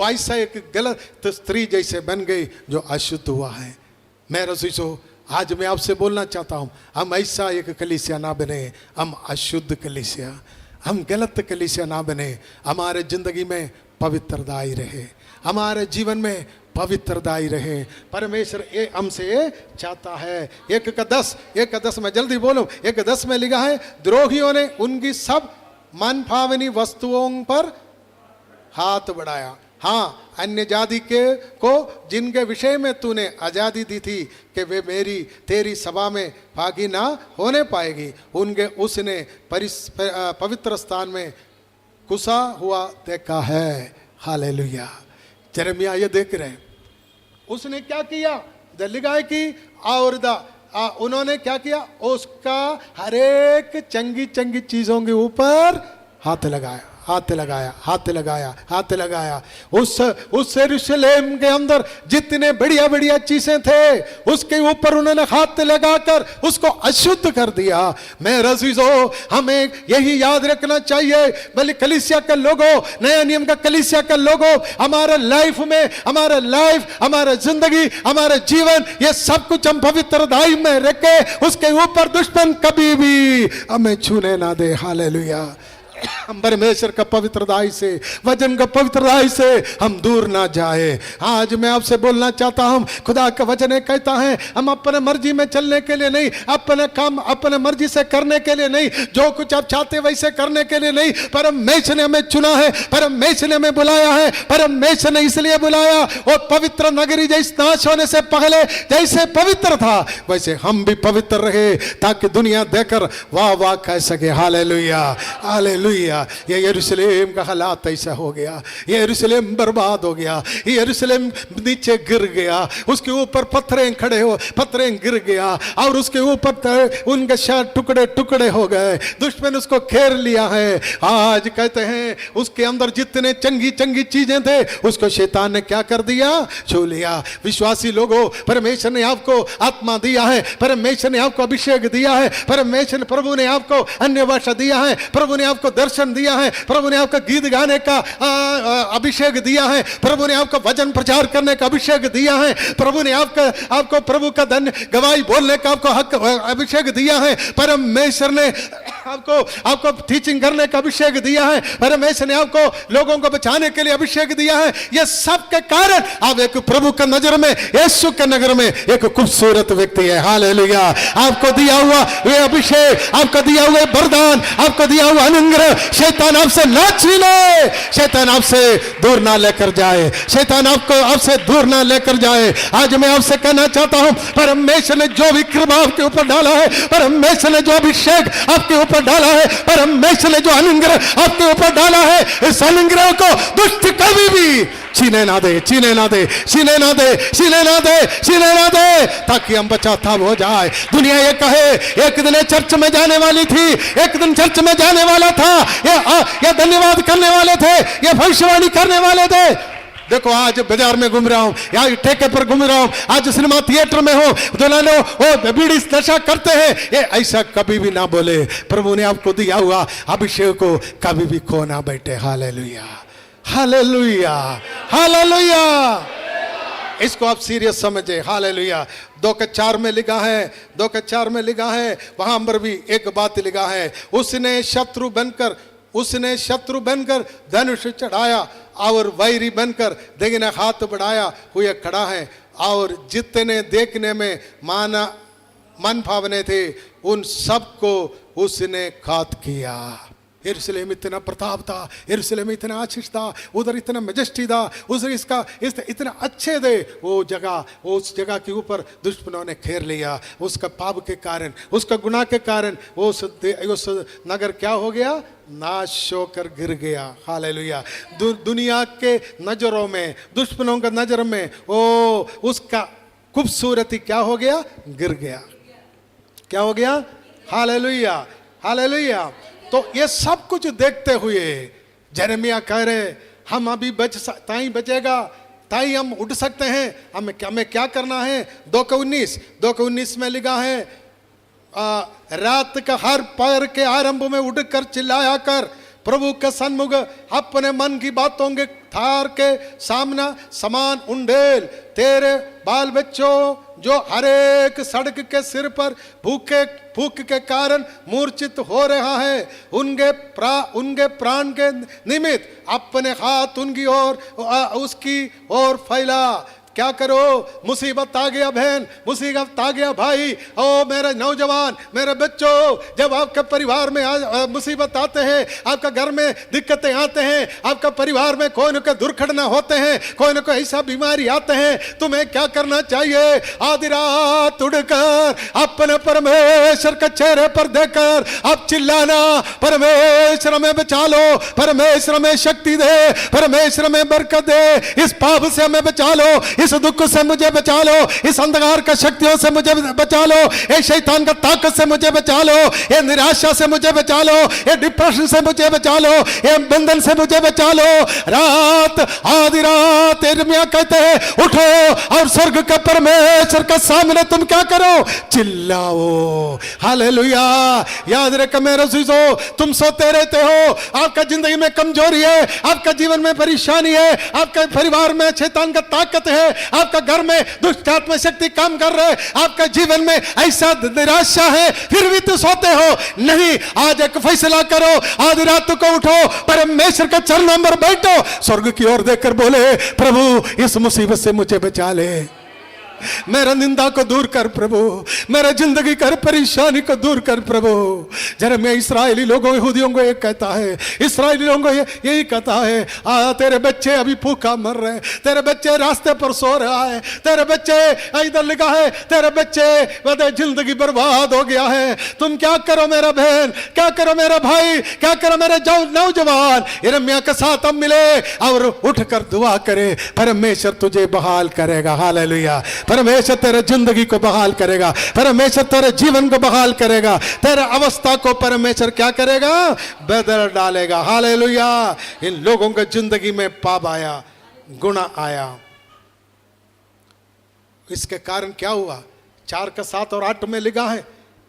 ऐसा एक गलत स्त्री जैसे बन गई जो अशुद्ध हुआ है। मेरे शिशो, आज मैं आपसे बोलना चाहता हूं, हम ऐसा एक कलीसिया ना बने, हम अशुद्ध कलीसिया, हम गलत कलीसिया ना बने। हमारे जिंदगी में पवित्रताई रहे, हमारे जीवन में पवित्रताई रहे। परमेश्वर ये हमसे चाहता है। 1:10 मैं जल्दी बोलूं, 1:10 में लिखा है, द्रोहियों ने उनकी सब मनभावनी वस्तुओं पर हाथ बढ़ाया। हाँ, अन्य जाति को जिनके विषय में तूने आजादी दी थी कि वे तेरी सभा में भागी ना होने पाएगी, उनके उसने पवित्र स्थान में कुसा हुआ देखा है। हालेलुया। यिर्मयाह ये देख रहे हैं, उसने क्या किया, लिखा है कि और उन्होंने क्या किया, उसका हर एक चंगी चंगी चीजों के ऊपर हाथ लगाया, हाथ लगाया, हाथ लगाया, हाथ लगाया। उस यरूशलेम के अंदर जितने बढ़िया बढ़िया चीजें थे उसके ऊपर उन्होंने हाथ लगाकर उसको अशुद्ध कर दिया। मेरे अजीजों, हमें यही याद रखना चाहिए, भले कलीसिया के लोगों, नया नियम का कलीसिया के लोगों, हमारे लाइफ में, हमारा जिंदगी, हमारा जीवन, ये सब कुछ हम पवित्रताई में रखे, उसके ऊपर दुश्मन कभी भी हमें छूने ना दे। हालेलुया। हम परमेश्वर का पवित्रताई से, वचन का पवित्रताई से हम दूर ना जाए। आज मैं आपसे बोलना चाहता हूं, खुदा का वचन ये कहता है हम अपने मर्जी में चलने के लिए नहीं, अपने काम अपने मर्जी से करने के लिए नहीं, जो कुछ आप चाहते वैसे करने के लिए नहीं। परमेश्वर ने हमें चुना है, परमेश्वर ने हमें बुलाया है, परमेश्वर ने इसलिए बुलाया। और पवित्र नगरी जैसे नाश होने से पहले जैसे पवित्र था वैसे हम भी पवित्र रहे, ताकि दुनिया देखकर वाह वाह कह सके। Hallelujah, hallelujah. ये यरूशलेम का हालात ऐसा हो गया, ये यरूशलेम बर्बाद हो गया, ये यरूशलेम नीचे गिर गया, उसके ऊपर पत्थरें गिर गया और उसके ऊपर उनके शायद टुकड़े टुकड़े हो गए। दुश्मन उसको घेर लिया है। आज कहते हैं उसके अंदर जितने चंगी चंगी चीजें थे उसको शैतान ने क्या कर दिया, छू लिया। विश्वासी लोगों, परमेश्वर ने आपको आत्मा दिया है, परमेश्वर ने आपको अभिषेक दिया है, परमेश्वर प्रभु ने आपको अन्य भाषा दिया है, प्रभु ने आपको दर्शन दिया है, प्रभु ने आपको गीत गाने का अभिषेक दिया है, प्रभु ने आपको वचन प्रचार करने का अभिषेक दिया है, प्रभु ने आपको प्रभु का धन्य गवाही बोलने का आपको हक अभिषेक दिया है, परमेश्वर ने आपको टीचिंग करने का अभिषेक दिया है, परमेश्वर ने आपको लोगों को बचाने के लिए अभिषेक दिया है। ये सब के कारण आप एक प्रभु के नजर में, यीशु के नजर में एक खूबसूरत व्यक्ति है। हालेलुया। आपको दिया हुआ ये अभिषेक, आपको दिया हुआ वरदान, आपको दिया हुआ अनुग्रह शैतान आपसे ना छीने, शैतान आपसे दूर ना लेकर जाए, शैतान आपसे दूर ना लेकर जाए। आज मैं आपसे कहना चाहता हूं, परमेश्वर ने जो भी कृपा आपके ऊपर डाला है, परमेश्वर ने जो अभिषेक आपके ऊपर डाला है, परमेश्वर ने जो अनुग्रह आपके ऊपर डाला है, इस अनुग्रह को दुष्ट कभी भी छीने ना दे, छीने ना दे, छीने ना दे, छीने ना दे, छीने ना दे, ताकि हम बचाताब हो जाए। दुनिया ये कहे एक दिन चर्च में जाने वाली थी, एक दिन चर्च में जाने वाला था, ये धन्यवाद करने वाले थे, ये भविष्यवाणी करने वाले थे। देखो आज बाजार में घूम रहा हूं, या ठेके पर घूम रहा हूं, आज सिनेमा थिएटर में हो, दुल्हनों वो बीड़ी नशा करते हैं, ये ऐसा कभी भी ना बोले। प्रभु ने आपको दिया हुआ अभिषेक को कभी भी खो ना बैठे। Hallelujah, hallelujah, hallelujah. इसको आप सीरियस समझे। हालेलुया। 2:4 में लिखा है, 2:4 में लिखा है, वहां पर भी एक बात लिखा है, उसने शत्रु बनकर धनुष चढ़ाया और वैरी बनकर देखने हाथ बढ़ाया हुए खड़ा है, और जितने देखने में मन भावने थे उन सबको उसने घात किया। यरूशलेम इतना प्रताप था, यरूशलेम इतना आशीष था, उधर इतना मेजेस्टी था, उधर इतना अच्छे थे। उस जगह के ऊपर दुश्मनों ने घेर लिया। उसका पाप के कारण, उसका गुनाह के कारण उस नगर क्या हो गया, नाश होकर गिर गया। हालेलुया। दुनिया के नजरों में, दुश्मनों के नजर में उसका खूबसूरती क्या हो गया, गिर गया। क्या हो गया? Hallelujah, hallelujah. तो ये सब कुछ देखते हुए यिर्मयाह कह रहे हम अभी ताई बचेगा, ताई हम उठ सकते हैं, हमें क्या करना है। 2:19 में लिखा है, रात का हर पहर के आरंभ में उठकर चिल्लाया कर, प्रभु के सन्मुख अपने मन की बातों के थार के सामना समान उंडेल। तेरे बाल बच्चों जो हर एक सड़क के सिर पर भूख के कारण मूर्छित हो रहा है, उनके प्राण के निमित्त अपने हाथ उनकी ओर उसकी ओर फैला। क्या करो, मुसीबत आ गया बहन, मुसीबत आ गया भाई, ओ मेरे नौजवान, मेरे बच्चों, जब आपके परिवार में मुसीबत आते हैं, आपका घर में दिक्कतें आते हैं, आपका परिवार में कोई न कोई दुर्घटना होते हैं, कोई न कोई ऐसा बीमारी आते हैं, तुम्हें क्या करना चाहिए? आधी रात उड़कर अपने परमेश्वर के चेहरे पर देखकर अब चिल्लाना, परमेश्वर में बचा लो, परमेश्वर में शक्ति दे, परमेश्वर में बरकत दे, इस पाप से हमें बचा लो, इस दुख से मुझे बचा लो, इस अंधकार का शक्तियों से मुझे बचा लो, ये शैतान का ताकत से मुझे बचा लो, ये निराशा से मुझे बचा लो, ये डिप्रेशन से मुझे बचा लो, ये बंधन से मुझे बचा लो। रात, आधी रात यिर्मयाह कहते हैं उठो और स्वर्ग के परमेश्वर के सामने तुम क्या करो? चिल्लाओ। हालेलुया। याद रख मेरे अज़ीज़ों, तुम सोते रहते हो, आपका जिंदगी में कमजोरी है, आपका जीवन में परेशानी है, आपके परिवार में शैतान का ताकत है, आपका घर में दुष्ट आत्मा शक्ति काम कर रहे, आपका जीवन में ऐसा निराशा है, फिर भी तुम सोते हो नहीं। आज एक फैसला करो, आधी रात को उठो, परमेश्वर के चरणों में बैठो, स्वर्ग की ओर देखकर बोले, प्रभु इस मुसीबत से मुझे बचा ले, मेरा निंदा को दूर कर प्रभु, मेरे जिंदगी कर परेशानी को दूर कर प्रभु। जरा मैं इस्राएली लोगों यहूदियों को ये कहता है, इस्राएली लोगों को यही कहता है, तेरे बच्चे अभी भूखा मर रहे, तेरे बच्चे रास्ते पर सो रहा है, तेरे बच्चे इधर लिखा है, तेरे बच्चे जिंदगी बर्बाद हो गया है। तुम क्या करो मेरा बहन, क्या करो मेरा भाई, क्या करो मेरे नौजवान, यिर्मयाह के साथ हम मिले और उठकर दुआ करे, परमेश्वर तुझे बहाल करेगा। हालेलुया। परमेश्वर तेरे जिंदगी को बहाल करेगा, परमेश्वर तेरे जीवन को बहाल करेगा, तेरे अवस्था को परमेश्वर क्या करेगा, बदल डालेगा। हालेलुया। इन लोगों के जिंदगी में पाप आया, गुनाह आया, इसके कारण क्या हुआ, 4 का 7 और 8 में लिखा है,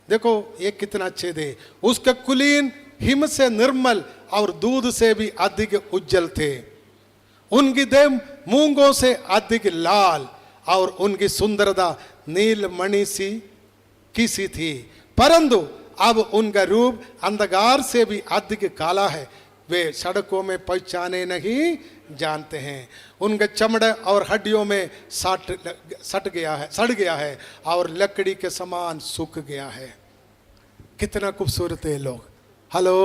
देखो ये कितना अच्छे थे, उसके कुलीन हिम से निर्मल और दूध से भी अधिक उज्जवल थे, उनकी देह मूंगों से अधिक लाल और उनकी सुंदरता नीलमणि सी की सी थी, परंतु अब उनका रूप अंधकार से भी अधिक काला है, वे सड़कों में पहचाने नहीं जानते हैं, उनके चमड़े और हड्डियों में सड़ गया है और लकड़ी के समान सूख गया है। कितना खूबसूरत है लोग। हेलो,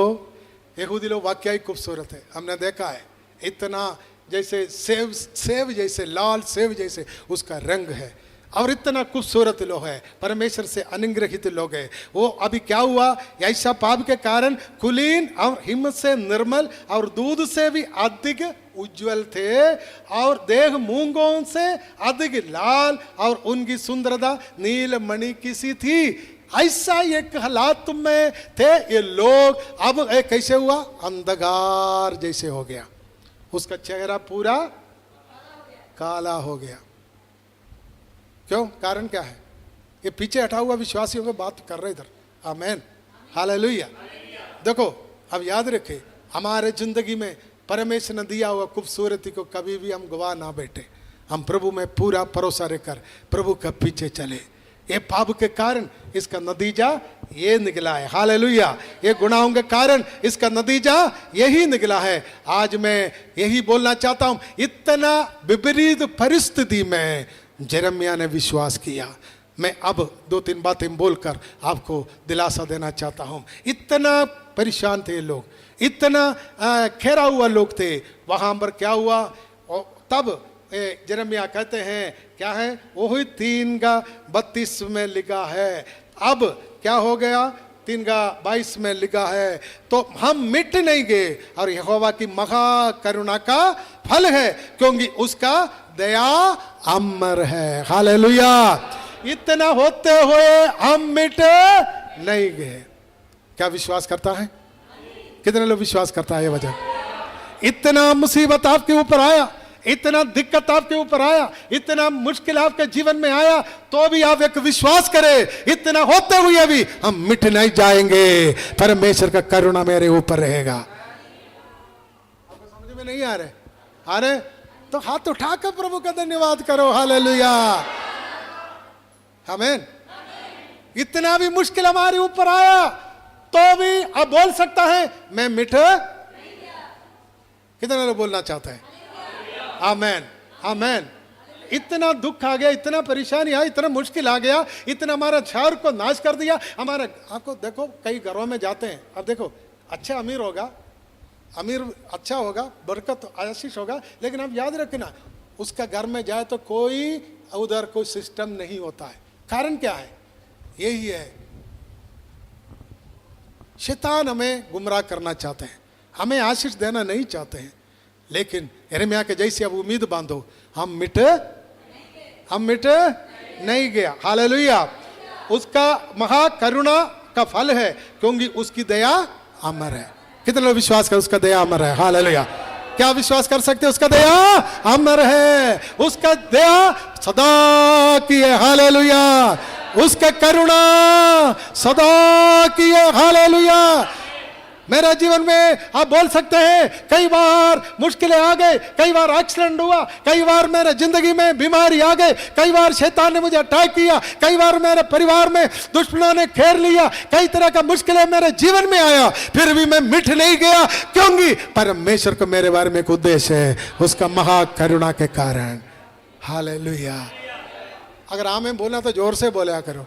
यहूदी लोग वाकई खूबसूरत है, हमने देखा है, इतना जैसे सेब जैसे, लाल सेब जैसे उसका रंग है, और इतना खूबसूरत लोग है, परमेश्वर से अनुग्रहित लोग है। वो अभी क्या हुआ, ऐसा पाप के कारण कुलीन और हिम से निर्मल और दूध से भी अधिक उज्जवल थे और देह मूंगों से अधिक लाल और उनकी सुंदरता नीलमणि की सी थी। ऐसा एक हालात में थे ये लोग, अब कैसे हुआ, अंधकार जैसे हो गया, उसका चेहरा पूरा काला हो गया। क्यों, कारण क्या है, ये पीछे हटा हुआ विश्वासियों को बात कर रहे इधर। आमेन, हालेलुया। देखो अब याद रखे, हमारे जिंदगी में परमेश्वर ने दिया हुआ खूबसूरती को कभी भी हम गवा ना बैठे, हम प्रभु में पूरा भरोसा रखकर प्रभु के पीछे चले। ये पाप के कारण इसका नतीजा ये निकला है। हालेलुया। ये गुनाहों के कारण इसका नतीजा यही निकला है। आज मैं यही बोलना चाहता हूं, इतना विपरीत परिस्थिति में यिर्मयाह ने विश्वास किया। मैं अब 2-3 बातें बोलकर आपको दिलासा देना चाहता हूं। इतना परेशान थे लोग, इतना खेरा हुआ लोग थे। वहां पर क्या हुआ, तब यिर्मयाह कहते हैं, क्या है, वही 3:32 में लिखा है। अब क्या हो गया, 3:22 में लिखा है, तो हम मिट नहीं गए और यहोवा की महा करुणा का फल है, क्योंकि उसका दया अमर है। हालेलुया। इतना होते हुए हम मिट नहीं गए। क्या विश्वास करता है, कितने लोग विश्वास करता है ये वजह, इतना मुसीबत आपके ऊपर आया, इतना दिक्कत आपके ऊपर आया, इतना मुश्किल आपके जीवन में आया, तो भी आप एक विश्वास करें, इतना होते हुए भी हम मिट नहीं जाएंगे, परमेश्वर का करुणा मेरे ऊपर रहेगा। आपको समझ में नहीं आ रहे तो हाथ उठाकर प्रभु का धन्यवाद करो। हालेलुया, आमीन। इतना भी मुश्किल हमारे ऊपर आया तो भी अब बोल सकता है मैं मिट, कितने लोग बोलना चाहते हैं, आमेन, आमेन। इतना दुख आ गया, इतना परेशानी आई, इतना मुश्किल आ गया, इतना हमारा शहर को नाश कर दिया हमारा। आपको देखो कई घरों में जाते हैं, अब देखो अच्छा अमीर होगा, अमीर अच्छा होगा, बरकत आशीष होगा, लेकिन आप याद रखना उसका घर में जाए तो कोई उधर कोई सिस्टम नहीं होता है। कारण क्या है, यही है, शैतान हमें गुमराह करना चाहते हैं, हमें आशीष देना नहीं चाहते हैं। लेकिन यिर्मयाह के जैसे अब उम्मीद बांधो, हम मिट नहीं गया। हालेलुया। उसका महा करुणा का फल है, क्योंकि उसकी दया अमर है। कितने लोग विश्वास कर उसका दया अमर है। हालेलुया। क्या विश्वास कर सकते उसका दया अमर है, उसका दया सदा की है। हालेलुया। उसका करुणा सदा की है। हालेलुया। मेरे जीवन में आप बोल सकते हैं कई बार मुश्किलें आ गए, कई बार एक्सीडेंट हुआ, कई बार मेरे जिंदगी में बीमारी आ गई, कई बार शैतान ने मुझे अटैक किया, कई बार मेरे परिवार में दुश्मनों ने घेर लिया, कई तरह का मुश्किलें मेरे जीवन में आया, फिर भी मैं मिट नहीं गया, क्योंकि परमेश्वर को मेरे बारे में एक उद्देश्य है, उसका महाकरुणा के कारण। हालेलुया। अगर आमीन बोलना तो जोर से बोला करो।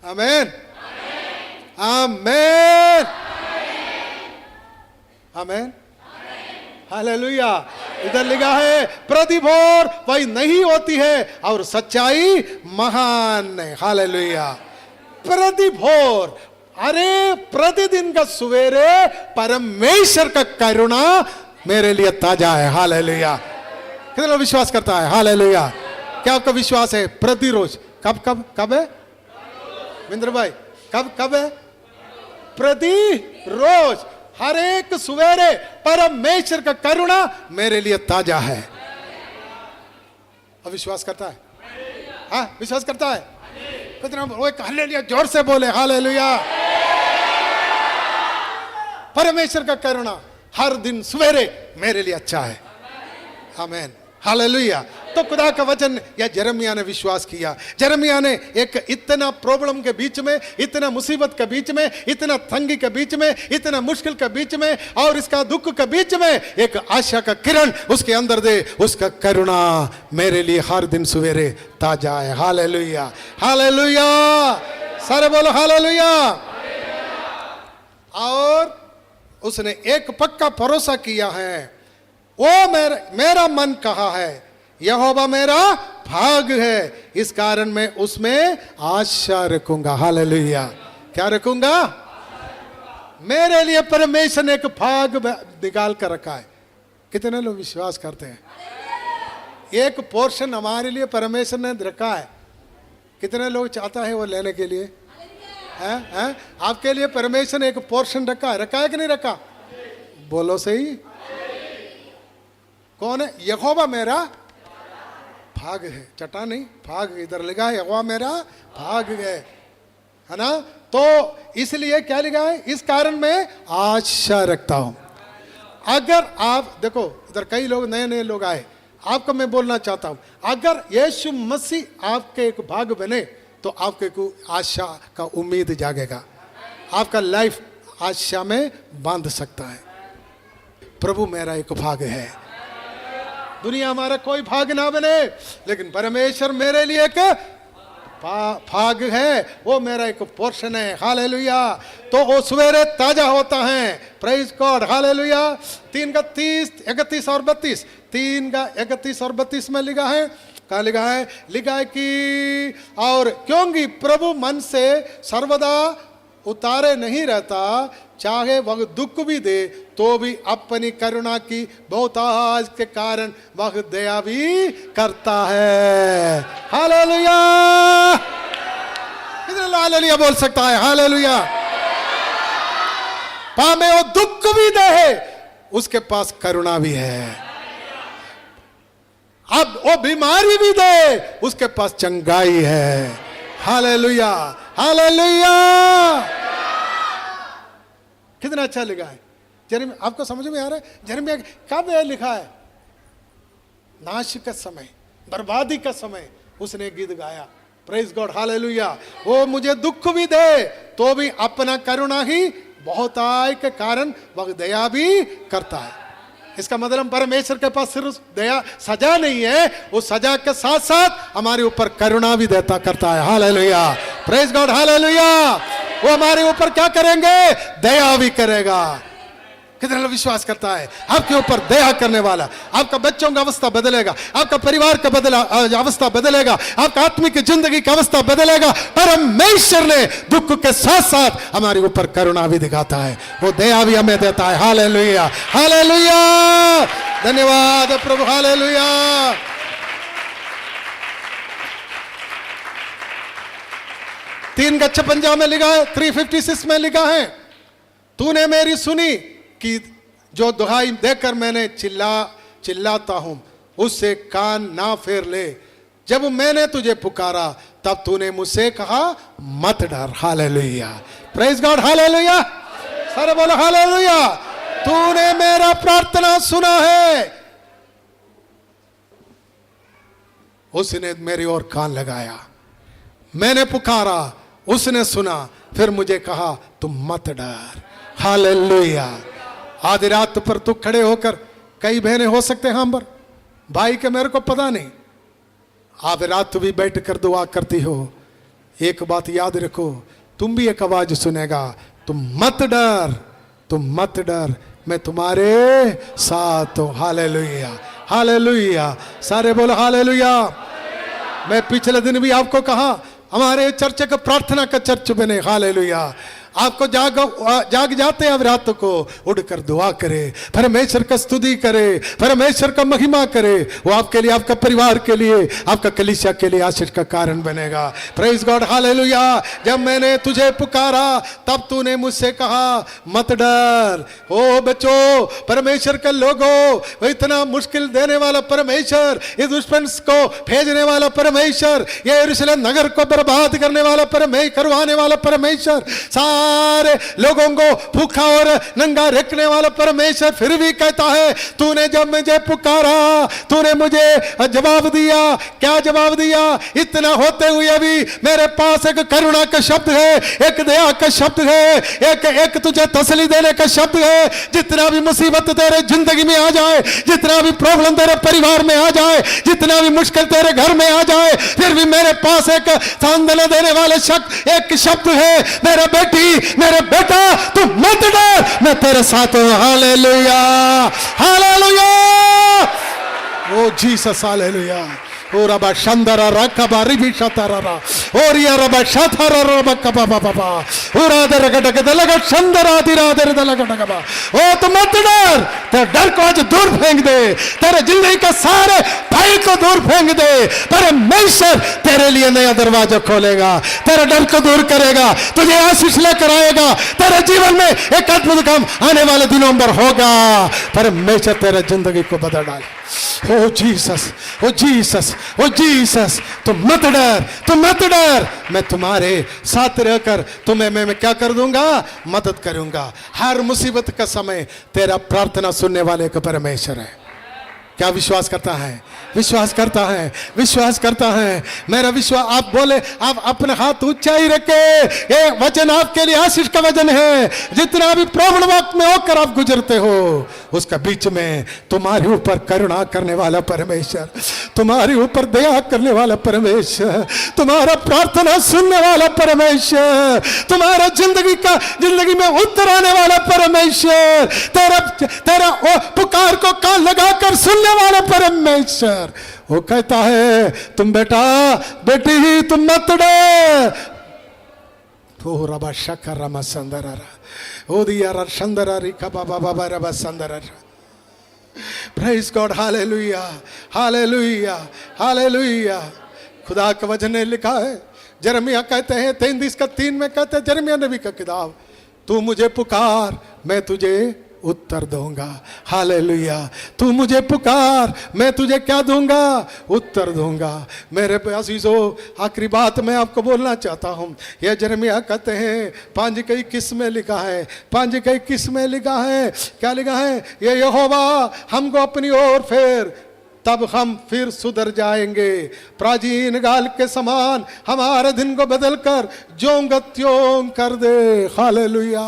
आमीन, आमीन, आमीन, हालेलुया। इधर लिखा है प्रतिभोर वही नहीं होती है और सच्चाई महान है। हालेलुया। प्रतिभोर, अरे प्रतिदिन का सवेरे परमेश्वर का करुणा मेरे लिए ताजा है। हालेलुया। कितने लोग विश्वास करता है? हालेलुया। क्या आपका विश्वास है? प्रतिरोज कब कब कब है मिंद्र भाई? कब कब है? प्रतिरोज, हर एक सवेरे परमेश्वर का करुणा मेरे लिए ताजा है। अब विश्वास करता है? हाँ, विश्वास करता है? कितना हालेलुया, जोर से बोले हालेलुया। परमेश्वर का करुणा हर दिन सवेरे मेरे लिए अच्छा है। आमीन, हालेलुया। तो खुदा का वचन या यिर्मयाह ने विश्वास किया। यिर्मयाह ने एक इतना प्रॉब्लम के बीच में, इतना मुसीबत के बीच में, इतना तंगी के बीच में, इतना मुश्किल के बीच में और इसका दुख के बीच में एक आशा का किरण उसके अंदर दे, उसका करुणा मेरे लिए हर दिन सवेरे ताजा है। हालेलुया, हालेलुया, सारे बोलो हालेलुया। और उसने एक पक्का भरोसा किया है, वो मेरा मन कहा है, यहोवा मेरा भाग है, इस कारण मैं उसमें आशा रखूंगा। हालेलुया। क्या रखूंगा? मेरे लिए परमेश्वर ने एक भाग निकाल कर रखा है। कितने लोग विश्वास करते हैं? एक पोर्शन हमारे लिए परमेश्वर ने रखा है। कितने लोग चाहता है वो लेने के लिए? हैं? आपके लिए परमेश्वर ने एक पोर्शन रखा है। रखा है कि नहीं रखा? बोलो सही। कौन है? यहोवा मेरा भाग है। चट्टान नहीं, भाग इधर लिखा है, यहोवा मेरा भाग है ना? तो इसलिए क्या लिखा है? इस कारण मैं आशा रखता हूं। अगर आप देखो, इधर कई लोग नए नए लोग आए, आपको मैं बोलना चाहता हूं, अगर यीशु मसीह आपके एक भाग बने तो आपके को आशा का उम्मीद जागेगा। आपका लाइफ आशा में बांध सकता है। प्रभु मेरा एक भाग है। दुनिया हमारा कोई भाग ना बने, लेकिन परमेश्वर मेरे लिए एक भाग है, वो मेरा एक पोर्शन है। हालेलुया। तो वो सवेरे ताजा होता है। Praise God. हालेलुया। 3 का 30, 31 और 32, 3 का 31 और 32 में लिखा है। क्या लिखा है? लिखा है कि और क्योंकि प्रभु मन से सर्वदा उतारे नहीं रहता, चाहे वह दुख भी दे तो भी अपनी करुणा की बहुतायत के कारण वह दया भी करता है। हालेलुया। कितने हालेलुया बोल सकता है? हालेलुया। पामे वो दुख भी दे, उसके पास करुणा भी है। अब वो बीमारी भी दे, उसके पास चंगाई है। Hallelujah, hallelujah. कितना अच्छा लिखा है। यिर्मयाह, आपको समझ में आ रहा है? यिर्मयाह कब है लिखा है? नाश का समय, बर्बादी का समय उसने गीत गाया। Praise God. हालेलुया। वो मुझे दुख भी दे तो भी अपना करुणा ही बहुतायत के कारण वह दया भी करता है। इसका मतलब परमेश्वर के पास सिर्फ दया, सजा नहीं है, वो सजा के साथ साथ हमारे ऊपर करुणा भी देता करता है। हालेलुया। Praise God. हालेलुया। वो हमारे ऊपर क्या करेंगे? दया भी करेगा। कितने लोग विश्वास करता है? आपके ऊपर दया करने वाला, आपका बच्चों का अवस्था बदलेगा, आपका परिवार का अवस्था बदलेगा, आपका आत्मिक जिंदगी का अवस्था बदलेगा। परमेश्वर ने दुख के साथ साथ हमारे ऊपर करुणा भी दिखाता है, वो दया भी हमें देता है। Hallelujah, hallelujah. धन्यवाद प्रभु। हालेलुया। तीन का 56 में लिखा है, 356 में लिखा है, तूने मेरी सुनी कि जो दुहाई देकर मैंने चिल्लाता हूं, उससे कान ना फेर ले। जब मैंने तुझे पुकारा तब तूने मुझसे कहा मत डर। हालेलुया। Praise God, hallelujah. सारे बोलो हालेलुया। तूने मेरा प्रार्थना सुना है। उसने मेरी ओर कान लगाया, मैंने पुकारा, उसने सुना, फिर मुझे कहा तुम मत डर। हालेलुया। आधी रात पर तू खड़े होकर, कई बहनें हो सकते हैं हम पर, भाई के मेरे को पता नहीं, आधी रात तू भी बैठ कर दुआ करती हो। एक बात याद रखो, तुम भी एक आवाज सुनेगा, तुम मत डर, तुम मत डर, मैं तुम्हारे साथ हूं। Hallelujah, hallelujah. सारे बोलो हालेलुया। मैं पिछले दिन भी आपको कहा, हमारे चर्च का प्रार्थना का चर्च बने। हालेलुया। आपको जाग जाते हैं अब रात को, उड़कर दुआ करे, परमेश्वर का स्तुति करे, परमेश्वर का महिमा करे। वो आपके लिए, आपका परिवार के लिए, आपका कलीसिया के लिए आशीष का कारण बनेगा। Praise God, hallelujah. जब मैंने तुझे पुकारा तब तूने मुझसे कहा मत डर। ओ बच्चों, परमेश्वर के लोगों, वो इतना मुश्किल देने वाला परमेश्वर, इस दुश्मन को भेजने वाला परमेश्वर, ये यरूशलेम नगर को बर्बाद करने वाला करवाने वाला परमेश्वर, सारे लोगों को भूखा और नंगा रखने वाला परमेश्वर, फिर भी कहता है तूने जब मुझे पुकारा, तूने मुझे जवाब दिया। क्या जवाब दिया? इतना होते हुए भी मेरे पास एक करुणा का शब्द है, एक दया का शब्द है, एक तुझे तसल्ली देने का शब्द है। जितना भी मुसीबत तेरे जिंदगी में आ जाए, जितना भी प्रॉब्लम तेरे परिवार में आ जाए, जितना भी मुश्किल तेरे घर में आ जाए, फिर भी मेरे पास एक सांत्वना देने वाला एक शब्द है, मेरा बेटी, मेरे बेटा, तू मत डर, मैं तेरे साथ हूं। Hallelujah, hallelujah. Oh Jesus, hallelujah. ओ रबा शंदरा रकबा रिबी शतरा और या रबा शतरा रबा कबा बाबा उरा दर गटक दलग शंदरा दिरा दर दलग गटकबा। ओ तू मत डर, तेरे डर को आज दूर फेंक दे, तेरे जिंदगी का सारे भय को दूर फेंक दे। परमेश्वर तेरे लिए नया दरवाजा खोलेगा, तेरे डर को दूर करेगा, तुझे आशीष लेकर आएगा। तेरे जीवन में एक अद्भुत काम आने वाले दिनों में होगा। परमेश्वर तेरे जिंदगी को बदल डाले। ओ जीसस, ओ जीसस, ओ जीसस, तुम मत डर, तुम मत डर, मैं तुम्हारे साथ रहकर तुम्हें मैं क्या कर दूंगा? मदद करूंगा। हर मुसीबत का समय तेरा प्रार्थना सुनने वाले का परमेश्वर है। क्या विश्वास करता है? विश्वास करता है, विश्वास करता है। मेरा विश्वास, आप बोले, आप अपने हाथ ऊंचा ही रखे, ये वचन आपके लिए आशीष का वचन है। जितना भी प्रॉब्लम वक्त में होकर आप गुजरते हो, उसका बीच में तुम्हारे ऊपर करुणा करने वाला परमेश्वर, तुम्हारे ऊपर दया करने वाला परमेश्वर, तुम्हारा प्रार्थना सुनने वाला परमेश्वर, तुम्हारा जिंदगी में उत्तर आने वाला परमेश्वर, तेरा पुकार को कान लगाकर सुनने वाला परमेश्वर, वो कहता है तुम बेटा, बेटी ही, तुम मत डर। ओ रबा शकर रमा संदरा ओ दिया संदरा रिका बाबा बाबा रबा संदरा। Praise God, hallelujah, hallelujah, hallelujah. खुदा के वचन ने लिखा है, यिर्मयाह कहते हैं 33:3 में कहते हैं, यिर्मयाह नबी का किताब, तू मुझे पुकार, मैं तुझे उत्तर दूंगा। हालेलुया। तू मुझे पुकार, मैं तुझे क्या दूंगा? उत्तर दूंगा। मेरे अजीजों, आखिरी बात मैं आपको बोलना चाहता हूं। यह यिर्मयाह कहते हैं 5:21 में लिखा है, 5:21 में लिखा है, क्या लिखा है? ये यहोवा हमको अपनी ओर फेर, तब हम फिर सुधर जाएंगे। प्राचीन काल के समान हमारे दिन को बदलकर ज्यों का त्यों कर दे। हालेलुया।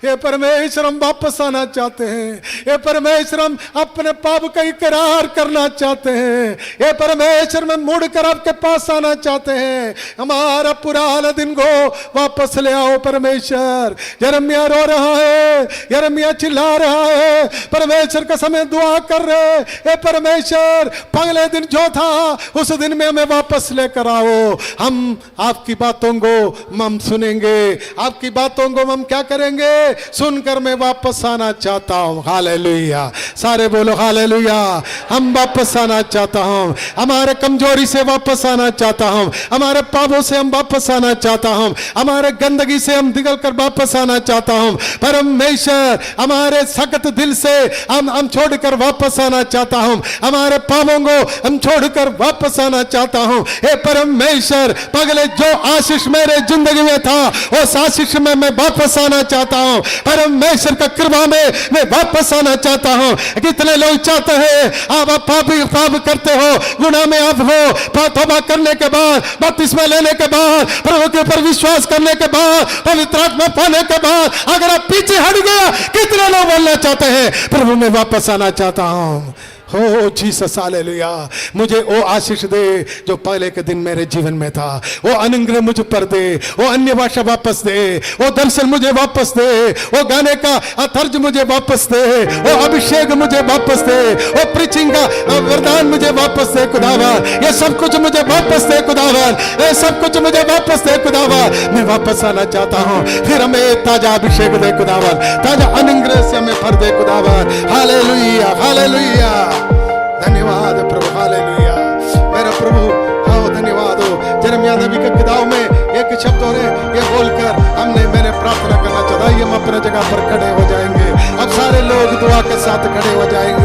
ये परमेश्वर, हम वापस आना चाहते हैं। ये परमेश्वर, हम अपने पाप का इकरार करना चाहते हैं। ये परमेश्वर, में मुड़कर आपके पास आना चाहते हैं। हमारा पुराना दिन को वापस ले आओ परमेश्वर। यिर्मयाह रो रहा है, यिर्मयाह चिल्ला रहा है, परमेश्वर का समय दुआ कर रहे। ये परमेश्वर, पहले दिन जो था उस दिन में हमें वापस लेकर आओ। हम आपकी बातों को हम सुनेंगे, आपकी बातों को हम क्या करेंगे? बोलेंगे सुनकर मैं वापस आना चाहता हूँ। हालेलुया, सारे बोलो हालेलुया। हम वापस आना चाहता हूँ, हमारे कमजोरी से वापस आना चाहता हूँ, हमारे पापों से हम वापस आना चाहता हूँ, हमारे गंदगी से हम निकल कर वापस आना चाहता हूँ। परमेश्वर हमारे सख्त दिल से हम छोड़कर वापस आना चाहता हूँ, हमारे पापों को हम छोड़कर वापस आना चाहता हूँ। हे परमेश्वर, पगले जो आशीष मेरे जिंदगी में था उस आशीष में मैं वापस आना चाहता हूँ। परमेश्वर का कृपा में मैं वापस आना चाहता हूँ। कितने लोग चाहते हैं आप पाप करते हो, गुनाह में आप हो, तौबा करने के बाद, बपतिस्मा लेने के बाद, प्रभु के ऊपर विश्वास करने के बाद, पवित्र आत्मा पाने के बाद अगर आप पीछे हट गया, कितने लोग बोलना चाहते हैं प्रभु मैं वापस आना चाहता हूँ। हो जीसस, हालेलुया। मुझे वो आशीष दे जो पहले के दिन मेरे जीवन में था, वो अनुग्रह मुझ पर दे, वो अन्य भाषा वापस दे, वो दर्शन मुझे वापस दे, वो गाने का तर्ज मुझे वापस दे, वो अभिषेक मुझे वापस दे, वो प्रीचिंग का वरदान मुझे वापस दे खुदावन। ये सब कुछ मुझे वापस दे खुदावन, ये सब कुछ मुझे वापस दे खुदावन। मैं वापस आना चाहता हूँ, फिर हमें ताजा अभिषेक दे खुदावन, ताजा अनुग्रह से हमें भर दे खुदावन। हालेलुया, हालेलुया, धन्यवाद प्रभु, हालेलुया मेरा प्रभु। हाँ धन्यवाद हो। यिर्मयाह नबी की किताब में एक शब्द और ये बोलकर मैंने प्रार्थना करना चाहता। हम अपने जगह पर खड़े हो जाएंगे, अब सारे लोग दुआ के साथ खड़े हो जाएंगे।